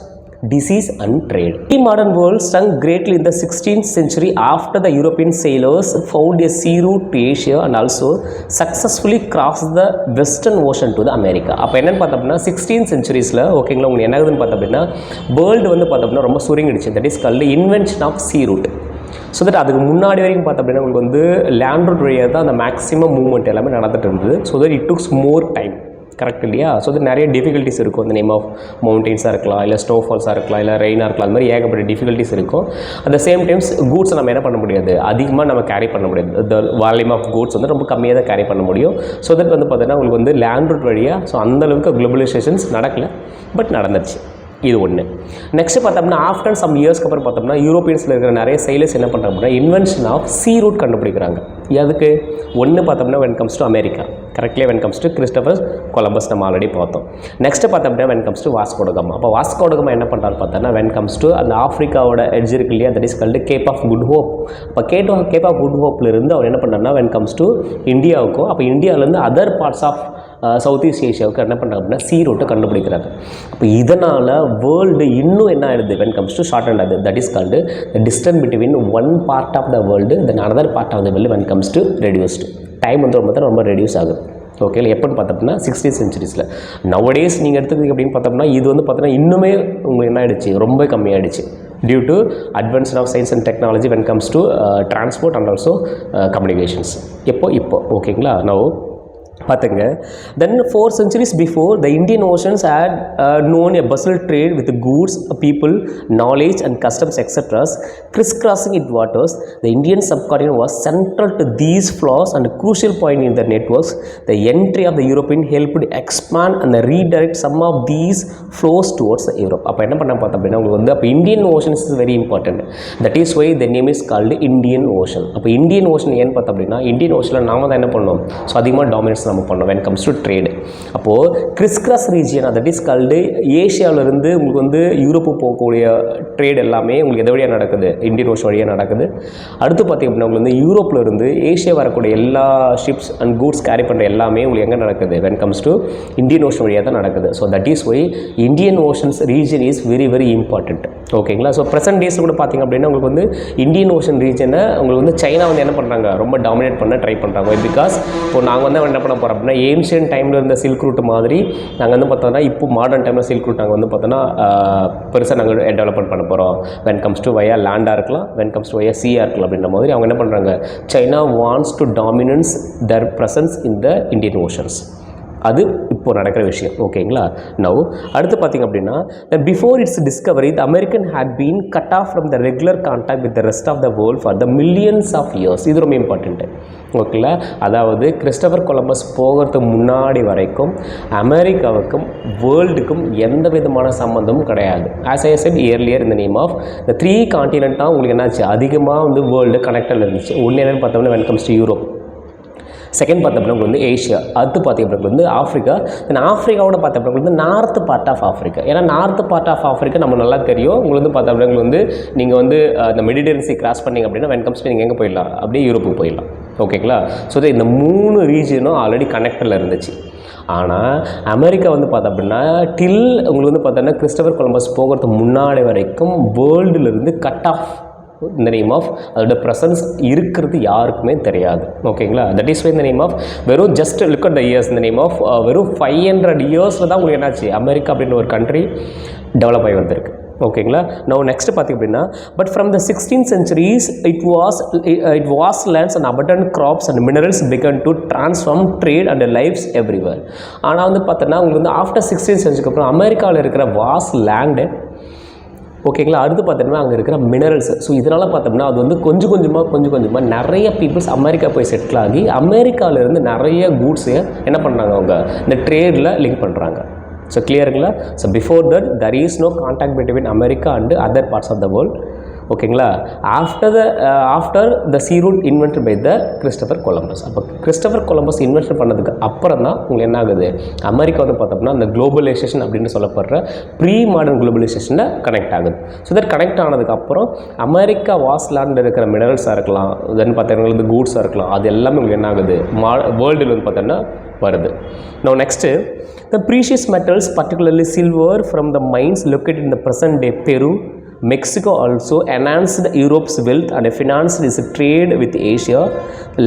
disease and trade. The modern world shrunk greatly in the 16th century after the European sailors found a sea route to Asia and also successfully crossed the western ocean to the America. அப்போ என்னென்னு பார்த்தோம்னா 16th centuriesல ஓகேங்களா உங்களுக்கு என்ன ஆகுதுன்னு பார்த்தோம்னா வேர்ல்டு வந்து பார்த்தோம்னா ரொம்ப சுருங்கிடுச்சு. That is called invention of sea route. So that அதுக்கு முன்னாடி வரைக்கும் பார்த்தோம் அப்படின்னா உங்களுக்கு வந்து லேண்ட் ரூட் வழியாக தான் அந்த மேக்ஸிமம் மூவ்மெண்ட் எல்லாமே நடந்துட்டு இருந்தது. So that it டுக்ஸ் more time. Correct இல்லையா. ஸோ அது நிறைய டிஃபிகல்ட்டிஸ் இருக்கும். அந்த நேம் ஆஃப் மவுண்டெயின்ஸாக இருக்கலாம், இல்லை ஸ்னோஃபால்ஸாக இருக்கலாம், இல்லை ரெயினாக இருக்கலாம். அது மாதிரி ஏகப்பட்ட டிஃபிகல்ட்டிஸ் இருக்கும். At the same times goods நம்ம என்ன பண்ண முடியாது, அதிகமாக நம்ம கேரி பண்ண முடியாது. த வால்யூம் ஆஃப் கூட்ஸ் வந்து ரொம்ப கம்மியாக தான் கேரி பண்ண முடியும். ஸோ தட் வந்து பார்த்தீங்கன்னா உங்களுக்கு வந்து லேண்ட் ரூட் வழியாக ஸோ அந்தளவுக்கு குளோபலைசேஷன்ஸ் நடக்கலை, பட் நடந்துருச்சு. இது ஒன்று. நெக்ஸ்ட் பார்த்தோம்னா ஆஃப்டர் சம் இயர்ஸ்க்கு அப்புறம் பார்த்தோம்னா யூரோப்பியன்ஸில் இருக்கிற நிறைய சைலர்ஸ் என்ன பண்ணுறாங்க அப்படின்னா இன்வென்ஷன் ஆஃப் சீ ரூட் கண்டுபிடிக்கிறாங்க. அதுக்கு ஒன்று பார்த்தோம்னா when comes to America, correctly when comes to Christopher Columbus நம்ம ஆல்ரெடி பார்த்தோம். நெக்ஸ்ட் பார்த்தோம்னா வென் கம்ஸ் டு வாஸ்கோ ட காமா. அப்போ வாஸ்கோ ட காமா என்ன பண்ணுறாரு பார்த்தோம்னா வென் கம்ஸ் டு அந்த ஆஃப்ரிக்காவோட எட்ஜ் இருக்கு இல்லையா, that is called cape of good hope. அப்போ கேப் ஆஃப் குட் ஹோப்லேருந்து அவர் என்ன பண்ணுறாருன்னா வென் கம்ஸ் டு இந்தியாவுக்கும், அப்போ இந்தியாவிலேருந்து other parts of south east ஏஷியாவுக்கு என்ன பண்ணுறாங்க அப்படின்னா சீ ரூட்டை கண்டுபிடிக்கிறாங்க. அப்போ இதனால் வேர்ல்டு இன்னும் என்ன ஆகிடுது when comes to short and ஆகுது. That is called the distance between one part of the world then another part of the world when comes to reduced. Time வந்து ரொம்ப ரெடியூஸ் ஆகுது. ஓகே, எப்போன்னு பார்த்தோம்னா 16th centuries. நவடேஸ் நீங்கள் எடுத்துக்கிங்க அப்படின்னு பார்த்தோம்னா இது வந்து பார்த்தோன்னா இன்னுமே உங்களுக்கு என்ன ஆகிடுச்சு, ரொம்ப கம்மியாகிடுச்சு due to advancement of science and technology when comes to transport and also communications. இப்போ ஓகேங்களா. now பார்த்துங்க, then 4 centuries before the Indian Oceans had known a bustle trade with goods, people, knowledge and customs etc. crisscrossing its waters. The Indian subcontinent was central to these flaws and a crucial point in the networks. The entry of the European helped expand and redirect some of these flows towards Europe. அப்போ என்ன பண்ண பார்த்தோம் அப்படின்னா உங்களுக்கு வந்து அப்போ Indian oceans is very important. That is why the name is called Indian ocean. அப்போ இந்தியன் ஓஷன் ஏன்னு பார்த்தோம் அப்படின்னா இந்தியன் ஓஷனில் நாம தான் என்ன பண்ணோம், ஸோ அதிகமாக டாமினன்ஸ் நம்ம பண்ணோம் when comes to trade. அப்போது கிறிஸ்கிராஸ் ரீஜியன் தட் இஸ் கால்டு ஏஷியாவிலேருந்து உங்களுக்கு வந்து யூரோப்பு போகக்கூடிய ட்ரேட் எல்லாமே உங்களுக்கு எது வழியாக நடக்குது, இந்தியன் ஓஷன் வழியாக நடக்குது. அடுத்து பார்த்திங்க அப்படின்னா உங்களுக்கு வந்து யூரோப்பில் இருந்து ஏஷியா வரக்கூடிய எல்லா ஷிப்ஸ் அண்ட் கூட்ஸ் கேரி பண்ணுற எல்லாமே உங்களுக்கு எங்கே நடக்குது when comes to Indian ocean வழியாக தான் நடக்குது. So that is why Indian oceans region is very important. ஓகேங்களா. ஸோ ப்ரெசென்ட் டேஸில் கூட பார்த்திங்க அப்படின்னா உங்களுக்கு வந்து இந்தியன் ஓஷன் ரீஜனை உங்களுக்கு வந்து சைனா வந்து என்ன பண்ணுறாங்க, ரொம்ப டாமினேட் பண்ண ட்ரை பண்ணுறாங்க. பிகாஸ் இப்போ நாங்கள் வந்து என்ன பண்ண போகிறோம் அப்படின்னா ஏன்ஷியன்ட் டைமில் இருந்த சில்க் ரூட் மாதிரி நாங்கள் வந்து பார்த்தோம்னா இப்போ மாடர்ன் டைமில் சில்க் ரூட் நாங்கள் வந்து பார்த்தோன்னா பெருசாக நாங்கள் டெவலப்மெண்ட் பண்ண போகிறோம். வென் கம்ஸ் டு வயா லேண்டாக இருக்கலாம், வென் கம்ஸ் டு வயா சீயாக இருக்கலாம் அப்படின்ற மாதிரி அவங்க என்ன பண்ணுறாங்க, China wants to dominance their presence in the Indian oceans. அது இப்போ நடக்கிற விஷயம். ஓகேங்களா. நவ் அடுத்து பார்த்திங்க அப்படின்னா before its discovery the American had been cut off from the regular contact with the rest of the world for the millions of years. இது ரொம்ப இம்பார்ட்டண்ட்டு. ஓகேங்களா. அதாவது கிறிஸ்டோபர் கொலம்பஸ் போகிறதுக்கு முன்னாடி வரைக்கும் அமெரிக்காவுக்கும் வேர்ல்டுக்கும் எந்த விதமான சம்மந்தமும் கிடையாது. ஆஸ் ஐ செட் இயர்லியர் இந்த நேம் ஆஃப் இந்த 3 கான்டினென்ட் தான் உங்களுக்கு என்னாச்சு அதிகமாக வந்து வேர்ல்டு கனெக்டில் இருந்துச்சு. ஒன்று என்னென்னு பார்த்தோம்னா when comes to Europe, second பார்த்தோம்னா உங்களுக்கு வந்து ஏஷியா, அடுத்து பார்த்தீங்கன்னா வந்து ஆஃப்ரிக்கா. தென் ஆஃப்ரிக்காவோட பார்த்தோம்னா வந்து நார்த் பார்ட் ஆஃப் ஆஃப்ரிக்கா. ஏன்னா நார்த் பார்ட் ஆஃப் ஆஃப்ரிக்கா நம்ம நல்லா தெரியும். உங்களுக்கு வந்து பார்த்தோம்னா உங்களுக்கு வந்து நீங்கள் வந்து இந்த மெடிட்டரேனியன் சி கிராஸ் பண்ணிங்க அப்படின்னா வென் கம்ஸ் நீங்கள் எங்கே போயிடலாம், அப்படியே யூரோப்புக்கு போயிடலாம். ஓகேங்களா. ஸோ இந்த 3 ரீஜனும் ஆல்ரெடி கனெக்டில் இருந்துச்சு. ஆனால் அமெரிக்கா வந்து பார்த்தோம் அப்படின்னா டில் உங்களுக்கு வந்து பார்த்தோன்னா கிறிஸ்டோபர் கொலம்பஸ் போகிறதுக்கு முன்னாடி வரைக்கும் வேர்ல்டுலேருந்து கட் ஆஃப் இந்த நேம் ஆஃப் அதோட ப்ரெசன்ஸ் இருக்கிறது யாருக்குமே தெரியாது. ஓகேங்களா. தட் இஸ் வை இந்த நேம் ஆஃப் வெறும் just look at the years இந்த நேம் ஆஃப் வெறும் 500 இயர்ஸில் தான் உங்களுக்கு என்னாச்சு அமெரிக்கா அப்படின்ற ஒரு கண்ட்ரி டெவலப் ஆகி வந்திருக்கு. ஓகேங்களா. நான் நெக்ஸ்ட் பார்த்திங்க அப்படின்னா but from the 16th centuries it was lands and abundant crops and minerals began to transform trade and lives everywhere. ஆனால் வந்து பார்த்தோன்னா உங்களுக்கு வந்து ஆஃப்டர் 16th century அப்புறம் அமெரிக்காவில் இருக்கிற வாஸ்ட் லேண்டு, ஓகேங்களா, அடுத்து பார்த்தோம்னா அங்கே இருக்கிற மினரல்ஸ். ஸோ இதனால் பார்த்தோம்னா அது வந்து கொஞ்சம் கொஞ்சமாக நிறைய பீப்புள்ஸ் அமெரிக்கா போய் செட்டில் ஆகி அமெரிக்காவிலேருந்து நிறைய கூட்ஸை என்ன பண்ணுறாங்க அவங்க இந்த ட்ரேடில் லிங்க் பண்ணுறாங்க. ஸோ கிளியருங்களா. So before that there is no contact between America and other parts of the world. ஓகேங்களா. After the sea route invented by the Christopher Columbus. அப்போ கிறிஸ்டோபர் கொலம்பஸ் இன்வென்ட் பண்ணதுக்கு அப்புறம் தான் உங்களுக்கு என்ன ஆகுது, அமெரிக்கா வந்து பார்த்தோம்னா அந்த குளோபலைசேஷன் அப்படின்னு சொல்லப்படுற ப்ரீ மாடர்ன் குளோபலைசேஷனில் கனெக்ட் ஆகுது. ஸோ தட் கனெக்ட் ஆனதுக்கப்புறம் அமெரிக்கா வாஸ்லாண்டில் இருக்கிற மினரல்ஸாக இருக்கலாம், தென் பார்த்தீங்கன்னா வந்து கூட்ஸாக இருக்கலாம், அது எல்லாமே உங்களுக்கு என்ன ஆகுது, வேர்ல்டில் வந்து பார்த்தோன்னா வருது. Now next, the precious metals, particularly silver from the mines located in the present day Peru, Mexico also enhanced Europe's wealth and financed its trade with Asia.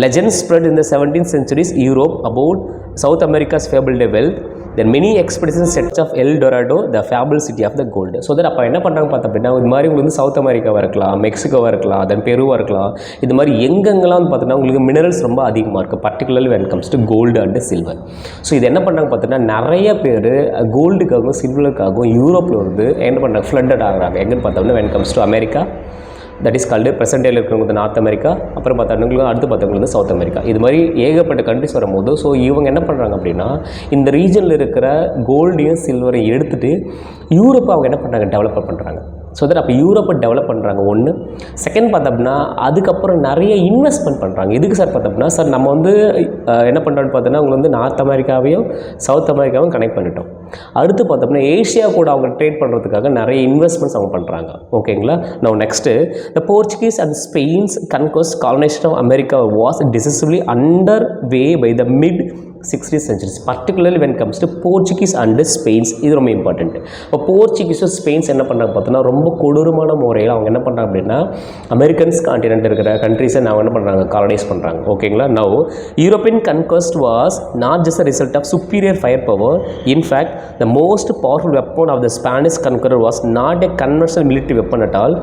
Legends spread in the 17th century's Europe about South America's fabled wealth. Then many expeditions set of El Dorado, the fable city of the gold. So that அப்போ என்ன பண்ணுறாங்க பார்த்தா அப்படின்னா, இது மாதிரி உங்களுக்கு வந்து சவுத் அமெரிக்காவாக இருக்கலாம், மெக்சிகோவாக இருக்கலாம், தென் பெருவாக இருக்கலாம், இது மாதிரி எங்கெங்கெல்லாம் வந்து பார்த்தீங்கன்னா உங்களுக்கு மினரல்ஸ் ரொம்ப அதிகமாக இருக்குது, particularly when comes to gold and silver. So இது என்ன பண்ணுறாங்க பார்த்தீங்கன்னா, நிறைய பேர் கோல்டுக்காகவும் சில்வருக்காகவும் யூரோப்பில் வந்து என்ன பண்ணுறாங்க, ஃப்ளட்டட் ஆகிறாங்க. எங்கன்னு பார்த்தோம்னா when comes to America, that is called present டேயில் இருக்கிறவங்க நார்த் அமெரிக்கா, அப்புறம் பார்த்தவங்களுக்கு அடுத்து பார்த்தவங்களுக்கு வந்து சவுத் அமெரிக்கா. இது மாதிரி ஏகப்பட்ட கண்ட்ரிஸ் வரும்போது ஸோ இவங்க என்ன பண்ணுறாங்க அப்படின்னா, இந்த ரீஜனில் இருக்கிற கோல்டையும் சில்வரையும் எடுத்துகிட்டு யூரோப்பை அவங்க என்ன பண்ணுறாங்க, டெவலப் பண்ணுறாங்க. ஸோ தட் அப்போ யூரோப்பை டெவலப் பண்ணுறாங்க ஒன்று. செகண்ட் பார்த்தோம்னா அதுக்கப்புறம் நிறைய இன்வெஸ்ட்மெண்ட் பண்ணுறாங்க. எதுக்கு சார் பார்த்தோம்னா, சார் நம்ம வந்து என்ன பண்ணுறோன்னு பார்த்தோன்னா அவங்க வந்து நார்த் அமெரிக்காவையும் சவுத் அமெரிக்காவும் கனெக்ட் பண்ணிட்டோம். அடுத்து பார்த்தோம்னா ஏஷியா கூட அவங்க ட்ரேட் பண்ணுறதுக்காக நிறைய இன்வெஸ்ட்மெண்ட்ஸ் அவங்க பண்ணுறாங்க. ஓகேங்களா. Now next, the Portuguese and Spain's conquest colonisation of America was decisively under way by the mid 60th centuries, particularly when it comes to Portuguese and Spains. இது ரொம்ப இம்பார்ட்டண்ட். இப்போ போர்ச்சுகீஸும் ஸ்பெயின்ஸ் என்ன பண்ணுறாங்க பார்த்தோன்னா ரொம்ப கொடூரமான முறையில் அவங்க என்ன பண்ணுறாங்க அப்படின்னா அமெரிக்கன்ஸ் கான்டினென்ட் இருக்கிற கண்ட்ரீஸை நான் என்ன பண்ணுறாங்க, காலனைஸ் பண்ணுறாங்க. ஓகேங்களா. Now European conquest was not just a result of superior fire power. In fact the most powerful weapon of the Spanish conqueror was not a conventional military weapon at all.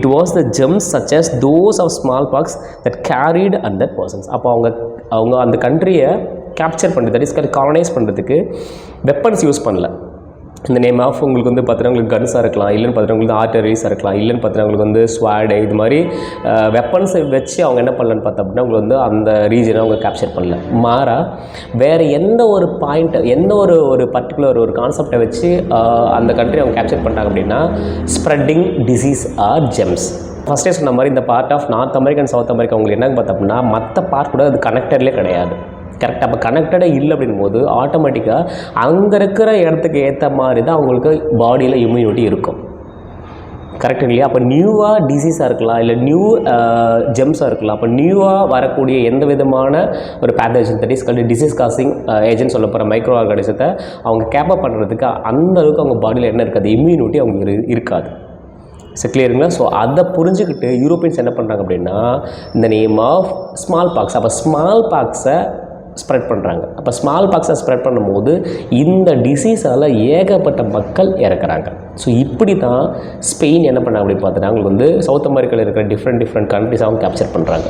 It was the germs such as those of smallpox that carried under persons. அப்போ அவங்க அந்த கண்ட்ரியை கேப்சர் பண்ணுறது, தட் இஸ் காலனைஸ் பண்ணுறதுக்கு வெப்பன்ஸ் யூஸ் பண்ணல. இந்த நேம் ஆஃப் உங்களுக்கு வந்து பார்த்தீங்கன்னா உங்களுக்கு கன்ஸாக இருக்கலாம், இல்லைன்னு பார்த்தீங்கன்னா உங்களுக்கு ஆர்டரிஸாக இருக்கலாம், இல்லைன்னு பார்த்தீங்கன்னா உங்களுக்கு வந்து ஸ்வாடு, இது மாதிரி வெப்பன்ஸை வச்சு அவங்க என்ன பண்ணலன்னு பார்த்தா அப்படின்னா உங்களுக்கு வந்து அந்த ரீஜனை அவங்க கேப்சர் பண்ணல. மாறா வேறு எந்த ஒரு பாயிண்ட், எந்த ஒரு பர்டிகுலர் ஒரு கான்செப்டை வச்சு அந்த கண்ட்ரி அவங்க கேப்சர் பண்ணுறாங்க அப்படின்னா ஸ்ப்ரெட்டிங் டிசீஸ் ஆர் ஜெம்ஸ். ஃபஸ்ட்டே சொன்ன மாதிரி இந்த part of North America and South America உங்களுக்கு என்னன்னு பார்த்தா அப்படின்னா மற்ற பார்ட் கூட அது கனெக்டட்லேயே கிடையாது. கரெக்டாக அப்போ கனெக்டடாக இல்லை அப்படின் போது ஆட்டோமேட்டிக்காக அங்கே இருக்கிற இடத்துக்கு ஏற்ற மாதிரி தான் அவங்களுக்கு பாடியில் இம்யூனிட்டி இருக்கும். கரெக்ட் இல்லையா. அப்போ நியூவாக டிசீஸாக இருக்கலாம், இல்லை நியூ ஜெம்ஸாக இருக்கலாம். அப்போ நியூவாக வரக்கூடிய எந்த விதமான ஒரு pathogen, that is called disease causing agent சொல்ல போகிற மைக்ரோ ஆர்கானிசத்தை அவங்க கேப்பப் பண்ணுறதுக்கு அந்தளவுக்கு அவங்க பாடியில் என்ன இருக்காது, இம்யூனிட்டி அவங்க இருக்காது. சரி, கிளியருங்களா. ஸோ அதை புரிஞ்சுக்கிட்டு யூரோப்பியன்ஸ் என்ன பண்ணுறாங்க அப்படின்னா இந்த நேம் ஆஃப் ஸ்மால் பாக்ஸ், அப்போ ஸ்மால் பாக்ஸை ஸ்ப்ரெட் பண்ணுறாங்க. அப்போ ஸ்மால் பாக்ஸை ஸ்ப்ரெட் பண்ணும்போது இந்த டிசீஸால் ஏகப்பட்ட மக்கள் இறக்குறாங்க. ஸோ இப்படி தான் ஸ்பெயின் என்ன பண்ணாங்க அப்படின்னு பார்த்தீங்கன்னா அவங்களுக்கு வந்து சவுத் அமெரிக்காவில் இருக்கிற டிஃப்ரெண்ட் கண்ட்ரிஸ் அவங்க கேப்சர் பண்ணுறாங்க.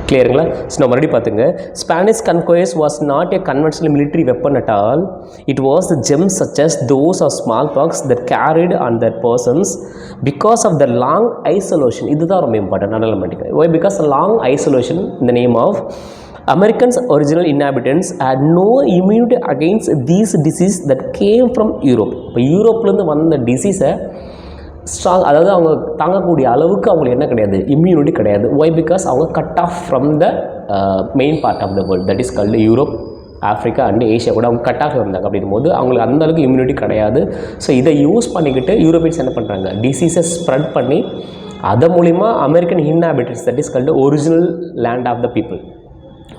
கிளியருங்களா. ஸோ நான் மறுபடியும் பார்த்துங்க, Spanish conquest was not a conventional military weapon at all. It was the germs such as those of smallpox that carried on that persons because of the long isolation. இதுதான் ரொம்ப இம்பார்ட்டன்ட். நல்லா பண்ணிக்கிறேன். ஒய்? பிகாஸ் லாங் ஐசோலேஷன் இந்த name of Americans' original inhabitants had no immunity against these diseases that came from Europe. இப்போ யூரோப்லேருந்து வந்த டிசீஸை ஸ்ட்ராங், அதாவது அவங்க தாங்கக்கூடிய அளவுக்கு அவங்களுக்கு என்ன கிடையாது, இம்யூனிட்டி கிடையாது. ஒய்? பிகாஸ் அவங்க cut off from the main part of the world, that is called Europe, Africa and Asia கூட அவங்க கட் ஆஃப் இருந்தாங்க. அப்படின் போது அவங்களுக்கு அந்தளவுக்கு இம்யூனிட்டி கிடையாது. ஸோ இதை யூஸ் பண்ணிக்கிட்டு யூரோப்பியன்ஸ் என்ன பண்ணுறாங்க, டிசீஸை ஸ்ப்ரெட் பண்ணி அதன் மூலிமா American inhabitants, that is called original land of the people.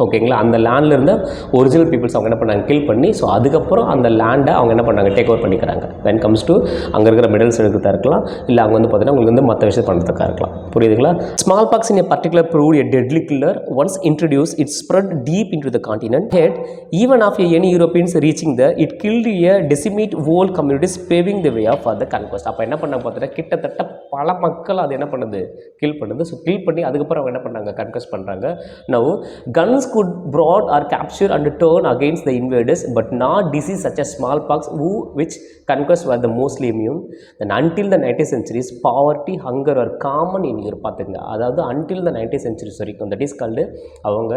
ஓகேங்களா. அந்த லேண்டில் இருந்த ஒரிஜினல் பீப்புள்ஸ் அவங்க என்ன பண்ணாங்க, கில் பண்ணி ஸோ அதுக்கப்புறம் அந்த லேண்டை அவங்க என்ன பண்ணாங்க, டேக் ஓவர் பண்ணிக்கிறாங்க. வென் கம்ஸ் டு அங்கே இருக்கிற மிடல்ஸ் எடுக்கிறதா இருக்கலாம், இல்லை அவங்க வந்து பார்த்தீங்கன்னா உங்களுக்கு வந்து மற்ற விஷயம் பண்ணுறதுக்காக இருக்கலாம். புரியுதுங்களா. Small box in a particular proved a deadly killer. Once introduce it spread deep into the continent. Head even of any Europeans reaching the it killed a decimate whole communities paving the way of the conquest. அப்போ என்ன பண்ணாங்க பார்த்தீங்கன்னா கிட்டத்தட்ட பல மக்கள் அது என்ன பண்ணுது, கில் பண்ணுது. ஸோ கில் பண்ணி அதுக்கப்புறம் அவங்க என்ன பண்ணாங்க, கன்கொஸ்ட் பண்ணுறாங்க. Now guns could brought or capture and turn against the invaders, but not disease such as smallpox, which conquest were the mostly immune. Then until the 19th centuries, poverty, hunger are common in Europe. பார்த்துங்க, அதாவது until the 19th centuries வரைக்கும், that is called அவங்க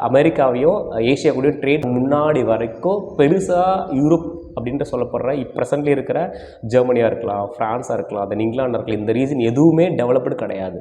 அமெரிக்காவையும் ஏஷியா கூட ட்ரேட் முன்னாடி வரைக்கும் பெருசாக யூரோப் அப்படின்ற சொல்லப்படுற ப்ரெசென்ட்லி இருக்கிற ஜெர்மனியாக இருக்கலாம், ஃப்ரான்ஸாக இருக்கலாம், தென் இங்கிலாண்டாக இருக்கலாம், இந்த ரீஜன் எதுவுமே டெவலப்டு கிடையாது.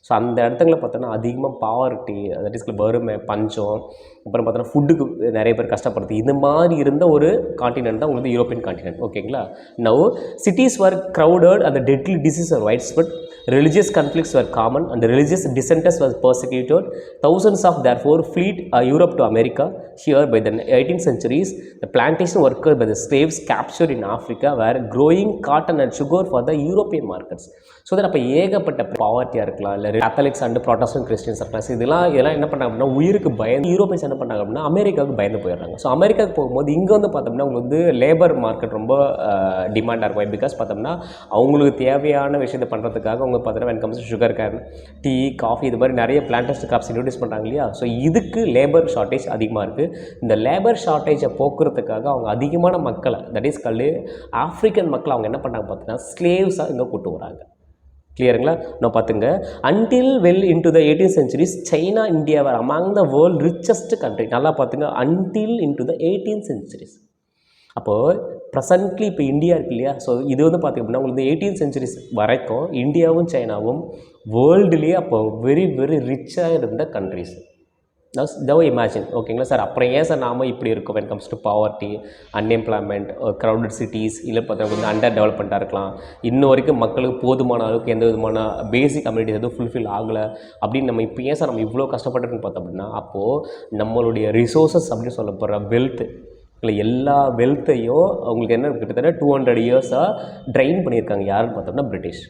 ஸோ அந்த இடத்துல பார்த்தோன்னா அதிகமாக பாவர்ட்டி, தட் இஸ் வறுமை, பஞ்சம், அப்புறம் பார்த்தோன்னா ஃபுட்டுக்கு நிறைய பேர் கஷ்டப்படுது. இந்த மாதிரி இருந்த ஒரு காண்டினென்ட் தான் உங்களுக்கு யூரோப்பியன் காண்டினென்ட். ஓகேங்களா? Now cities were crowded and the deadly diseases were widespread. Religious conflicts were common and the religious dissenters were persecuted. Thousands of therefore fled Europe to America. Here by the 18th centuries, the plantation workers by the slaves captured in Africa were growing cotton and sugar for the European markets. So that அப்போ ஏகப்பட்ட பாவர்ட்டியாக இருக்கலாம், இல்லை கேத்தலிக்ஸ் அண்ட் ப்ராட்டஸ்டன்ட் கிறிஸ்டியன்ஸ் இருக்கலாம். ஸோ இதெல்லாம் என்ன பண்ணாங்க அப்படின்னா உயிருக்கு பயந்து யூரோப்பியன்ஸ் என்ன பண்ணாங்க அப்படின்னா அமெரிக்காவுக்கு பயந்து போயிடுறாங்க. ஸோ அமெரிக்காவுக்கு போகும்போது இங்கே வந்து பார்த்தோம்னா உங்களுக்கு வந்து லேபர் மார்க்கெட் ரொம்ப டிமாண்டாக இருக்கும். பிகாஸ் பார்த்தோம்னா அவங்களுக்கு தேவையான விஷயத்தை பண்ணுறதுக்காக அவங்க பார்த்தோன்னா when comes sugar cane, tea, coffee, இது மாதிரி நிறைய பிளான்டர்ஸ் கிராப்ஸ் இன்ட்ரடியூஸ் பண்ணுறாங்க இல்லையா? ஸோ இதுக்கு லேபர் ஷார்ட்டேஜ் அதிகமாக இருக்குது. இந்த லேபர் ஷார்ட்டேஜை போக்குறதுக்காக அவங்க அதிகமான மக்களை, தட் இஸ் கல்லு ஆஃப்ரிக்கன் மக்களை அவங்க என்ன பண்ணாங்க பார்த்தீங்கன்னா ஸ்லேவ்ஸாக இங்கே கூட்டு வராங்க. கிளியருங்களா? நான் பார்த்துங்க. Until well into the 18th centuries, China, India were among the world richest country. நல்லா பார்த்துங்க, until into the 18th centuries. அப்போது ப்ரெசன்ட்லி இப்போ இந்தியா இருக்கு இல்லையா? ஸோ இது வந்து பார்த்திங்க அப்படின்னா உங்களுக்கு 18th centuries வரைக்கும் இந்தியாவும் சைனாவும் வேர்ல்டுலேயே அப்போ வெரி வெரி ரிச்சாக இருந்த கண்ட்ரிஸ். ஜவ் இமேஜின். ஓகேங்களா சார்? அப்புறம் ஏன் சார் நாம இப்படி இருக்கும் when comes to poverty, unemployment, crowded cities, இல்லை பார்த்தா வந்து அண்டர் டெவலப்மெண்ட்டாக இருக்கலாம், இன்னும் வரைக்கும் மக்களுக்கு போதுமான அளவுக்கு எந்த விதமான பேசிக் கம்யூனிட்டிஸ் எதுவும் ஃபுல்ஃபில் ஆகலை அப்படின்னு நம்ம இப்போ ஏன் சார் நம்ம இவ்வளோ கஷ்டப்பட்டுன்னு பார்த்தோம் அப்படின்னா, அப்போது நம்மளுடைய ரிசோர்ஸஸ் அப்படின்னு சொல்லப்படுற வெல்த்து இல்லை எல்லா வெல்த்தையும் அவங்களுக்கு என்ன கிட்டத்தட்ட 200 இயர்ஸாக ட்ரைன் பண்ணியிருக்காங்க. யாருன்னு பார்த்தோம்னா பிரிட்டிஷ்.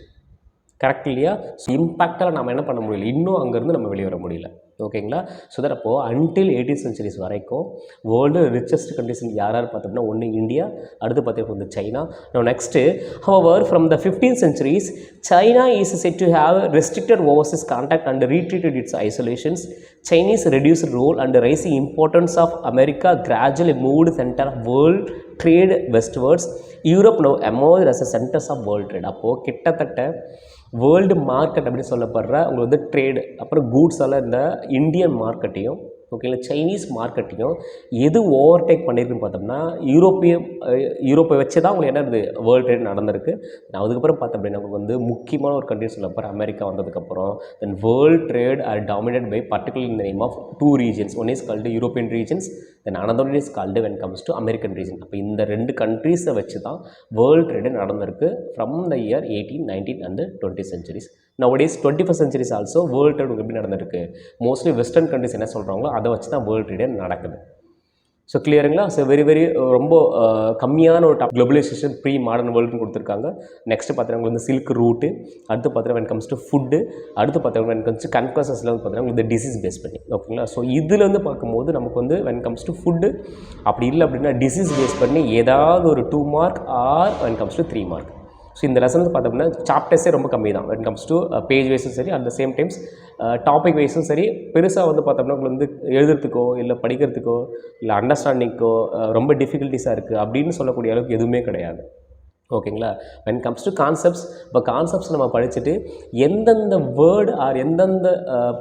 கரெக்ட் இல்லையா? ஸோ இம்பேக்டால் நம்ம என்ன பண்ண முடியல, இன்னும் அங்கேருந்து நம்ம வெளியே வர முடியல. ஓகேங்களா? ஸோ தட் அப்போது அன்டில் 18th centuries வரைக்கும் வேர்ல்டு ரிச்சஸ்ட் கண்ட்ரிஸ் யார் பார்த்தோம்னா ஒன்று இந்தியா, அடுத்து பார்த்தீங்கன்னா வந்து China. Next however from the 15th centuries, China is said to have restricted overseas contact and retreated its isolations. Chinese reduced role and rising importance of America gradually moved center of world trade westwards. Europe now emerged as a centers of world trade. அப்போது கிட்டத்தட்ட வேர்ல்டு மார்க்கெட் அப்படின்னு சொல்லப்படுற உங்களுக்கு வந்து ட்ரேடு, அப்புறம் கூட்ஸ் எல்லாம் இந்த இந்தியன் மார்க்கெட்டையும், ஓகேங்களா, சைனீஸ் மார்க்கெட்டையும் எது ஓவர்டேக் பண்ணியிருக்குன்னு பார்த்தோம்னா யூரோப்பை வச்சு தான் உங்களுக்கு என்ன இருக்குது வேர்ல்டு ட்ரேட் நடந்திருக்கு. அதுக்கப்புறம் பார்த்தோம் அப்படின்னா நமக்கு வந்து முக்கியமான ஒரு கண்ட்ரி சொல்லப்போகிற அமெரிக்கா வந்ததுக்கப்புறம் then world trade are dominate by particular in the name of 2 regions. One is called European regions, then another is called when comes to American region. அப்போ இந்த 2 கண்ட்ரீஸை வச்சு தான் வேர்ல்டு ட்ரேடு நடந்திருக்கு from the year 18, 19 and 20th centuries. Nowadays 21st centuries also world trade எப்படி நடந்திருக்கு, மோஸ்ட்லி வெஸ்டர்ன் கண்ட்ரிஸ் என்ன சொல்கிறாங்களோ அதை வச்சு தான் வேர்ல்டு ட்ரேடே நடக்குது. ஸோ கிளியருங்களா? ஸோ வெரி ரொம்ப கம்மியான ஒரு குளோபலைசேஷன் ப்ரீ மாடர்ன் வேர்ல்டுன்னு கொடுத்துருக்காங்க. நெக்ஸ்ட்டு பார்த்தீங்கன்னா வந்து சில்க் ரூட்டு, அடுத்து பார்த்தீங்கன்னா வென் கம்ஸ் டு ஃபுட்டு, அடுத்து பார்த்தீங்கன்னா வென் கம்ஸ் டு கன்க்வசஸில் வந்து பார்த்தீங்கன்னா இந்த டிசீஸ் பேஸ் பண்ணி. ஓகேங்களா? ஸோ இதில் வந்து பார்க்கும்போது நமக்கு வந்து வென் கம்ஸ் டு ஃபுட்டு அப்படி இல்லை அப்படின்னா டிசீஸ் பேஸ் பண்ணி ஏதாவது ஒரு 2 mark R when comes to 3 mark. So இந்த லெசன் பார்த்தோம்னா சாப்டர்ஸே ரொம்ப கம்மி தான் வென் கம்ஸ் டு பேஜ் வைஸும் சரி, at the same times topic வைஸும் சரி. பெருசாக வந்து பார்த்தோம்னா உங்களுக்கு வந்து எழுதுறதுக்கோ இல்லை படிக்கிறதுக்கோ இல்லை அண்டர்ஸ்டாண்டிங்க்கோ ரொம்ப டிஃபிகல்ட்டிஸாக இருக்குது அப்படின்னு சொல்லக்கூடிய அளவுக்கு எதுவுமே கிடையாது. ஓகேங்களா? வென் கம்ஸ் டு கான்செப்ட்ஸ், இப்போ கான்செப்ட்ஸ் நம்ம படிச்சுட்டு எந்தெந்த வேர்டு ஆர் எந்தெந்த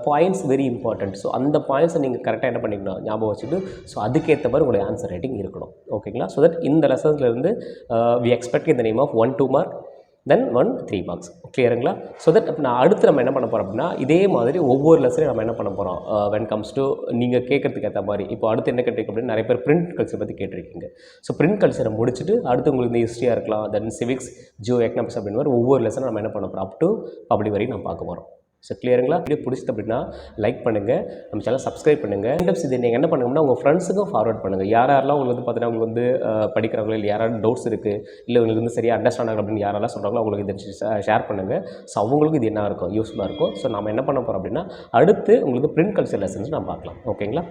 பாயிண்ட்ஸ் வெரி இம்பார்ட்டண்ட், ஸோ அந்த பாயிண்ட்ஸை நீங்கள் கரெக்டாக என்ன பண்ணிக்கணும் ஞாபகம் வச்சுட்டு, ஸோ அதுக்கேற்ற மாதிரி உங்களுடைய ஆன்சர் ரைட்டிங் இருக்கணும். ஓகேங்களா? ஸோ தட் இந்த லெசன்ஸ்லேருந்து வி எக்ஸ்பெக்ட் இந்த name of 1 2 mark then 1 3 marks. கிளியருங்களா? ஸோ தட் நான் அடுத்து நம்ம என்ன பண்ண போகிறோம் அப்படின்னா இதே மாதிரி ஒவ்வொரு லெசனையும் நம்ம என்ன பண்ண போகிறோம் வென் கம்ஸ் டு நீங்கள் கேட்குறதுக்கு ஏற்ற மாதிரி. இப்போ அடுத்து என்ன கேட்டிருக்கீங்க அப்படின்னு நிறைய பேர் பிரிண்ட் கல்ச்சர் பற்றி கேட்டிருக்கீங்க. ஸோ பிரிண்ட் கல்ச்சரை முடிச்சுட்டு அடுத்து உங்களுக்கு இந்த ஹிஸ்ட்ரியாக இருக்கலாம், தென் சிவிக்ஸ், ஜியோ எக்கனாமிக்ஸ் அப்படின்னு மாதிரி ஒவ்வொரு லெசனும் நம்ம என்ன பண்ண போகிறோம் அப் டு பப்ளிக் வரையும் நம்ம பார்க்க போகிறோம். ஸோ கிளியருங்களா? வீடியோ பிடிச்சது அப்படின்னா லைக் பண்ணுங்கள், நம்ம சேனல் சப்ஸ்கிரைப் பண்ணுங்கள். டிப்ஸ் இது நீங்கள் என்ன பண்ணுங்கன்னா உங்கள் ஃப்ரெண்ட்ஸுக்கும் ஃபார்வர்ட் பண்ணுங்கள். யாரெல்லாம் உங்களுக்கு வந்து பார்த்தீங்கன்னா உங்களுக்கு வந்து படிக்கிறவங்களோ இல்லை யாராவது டவுட்ஸ் இருக்குது இல்லை உங்களுக்கு வந்து சரியாக அண்டர்ஸ்டாண்ட் ஆகல அப்படின்னு யாரெல்லாம் சொல்கிறாங்களோ அவங்களுக்கு இதை ஷேர் பண்ணுங்கள். ஸோ அவங்களுக்கு இது என்ன இருக்கும் யூஸ்ஃபுல்லாக இருக்கும். ஸோ நம்ம என்ன பண்ண போகிறோம் அப்படின்னா அடுத்து உங்களுக்கு பிரிண்ட் கல்ச்சர் லெசன்ஸ் நம்ம பார்க்கலாம். ஓகேங்களா?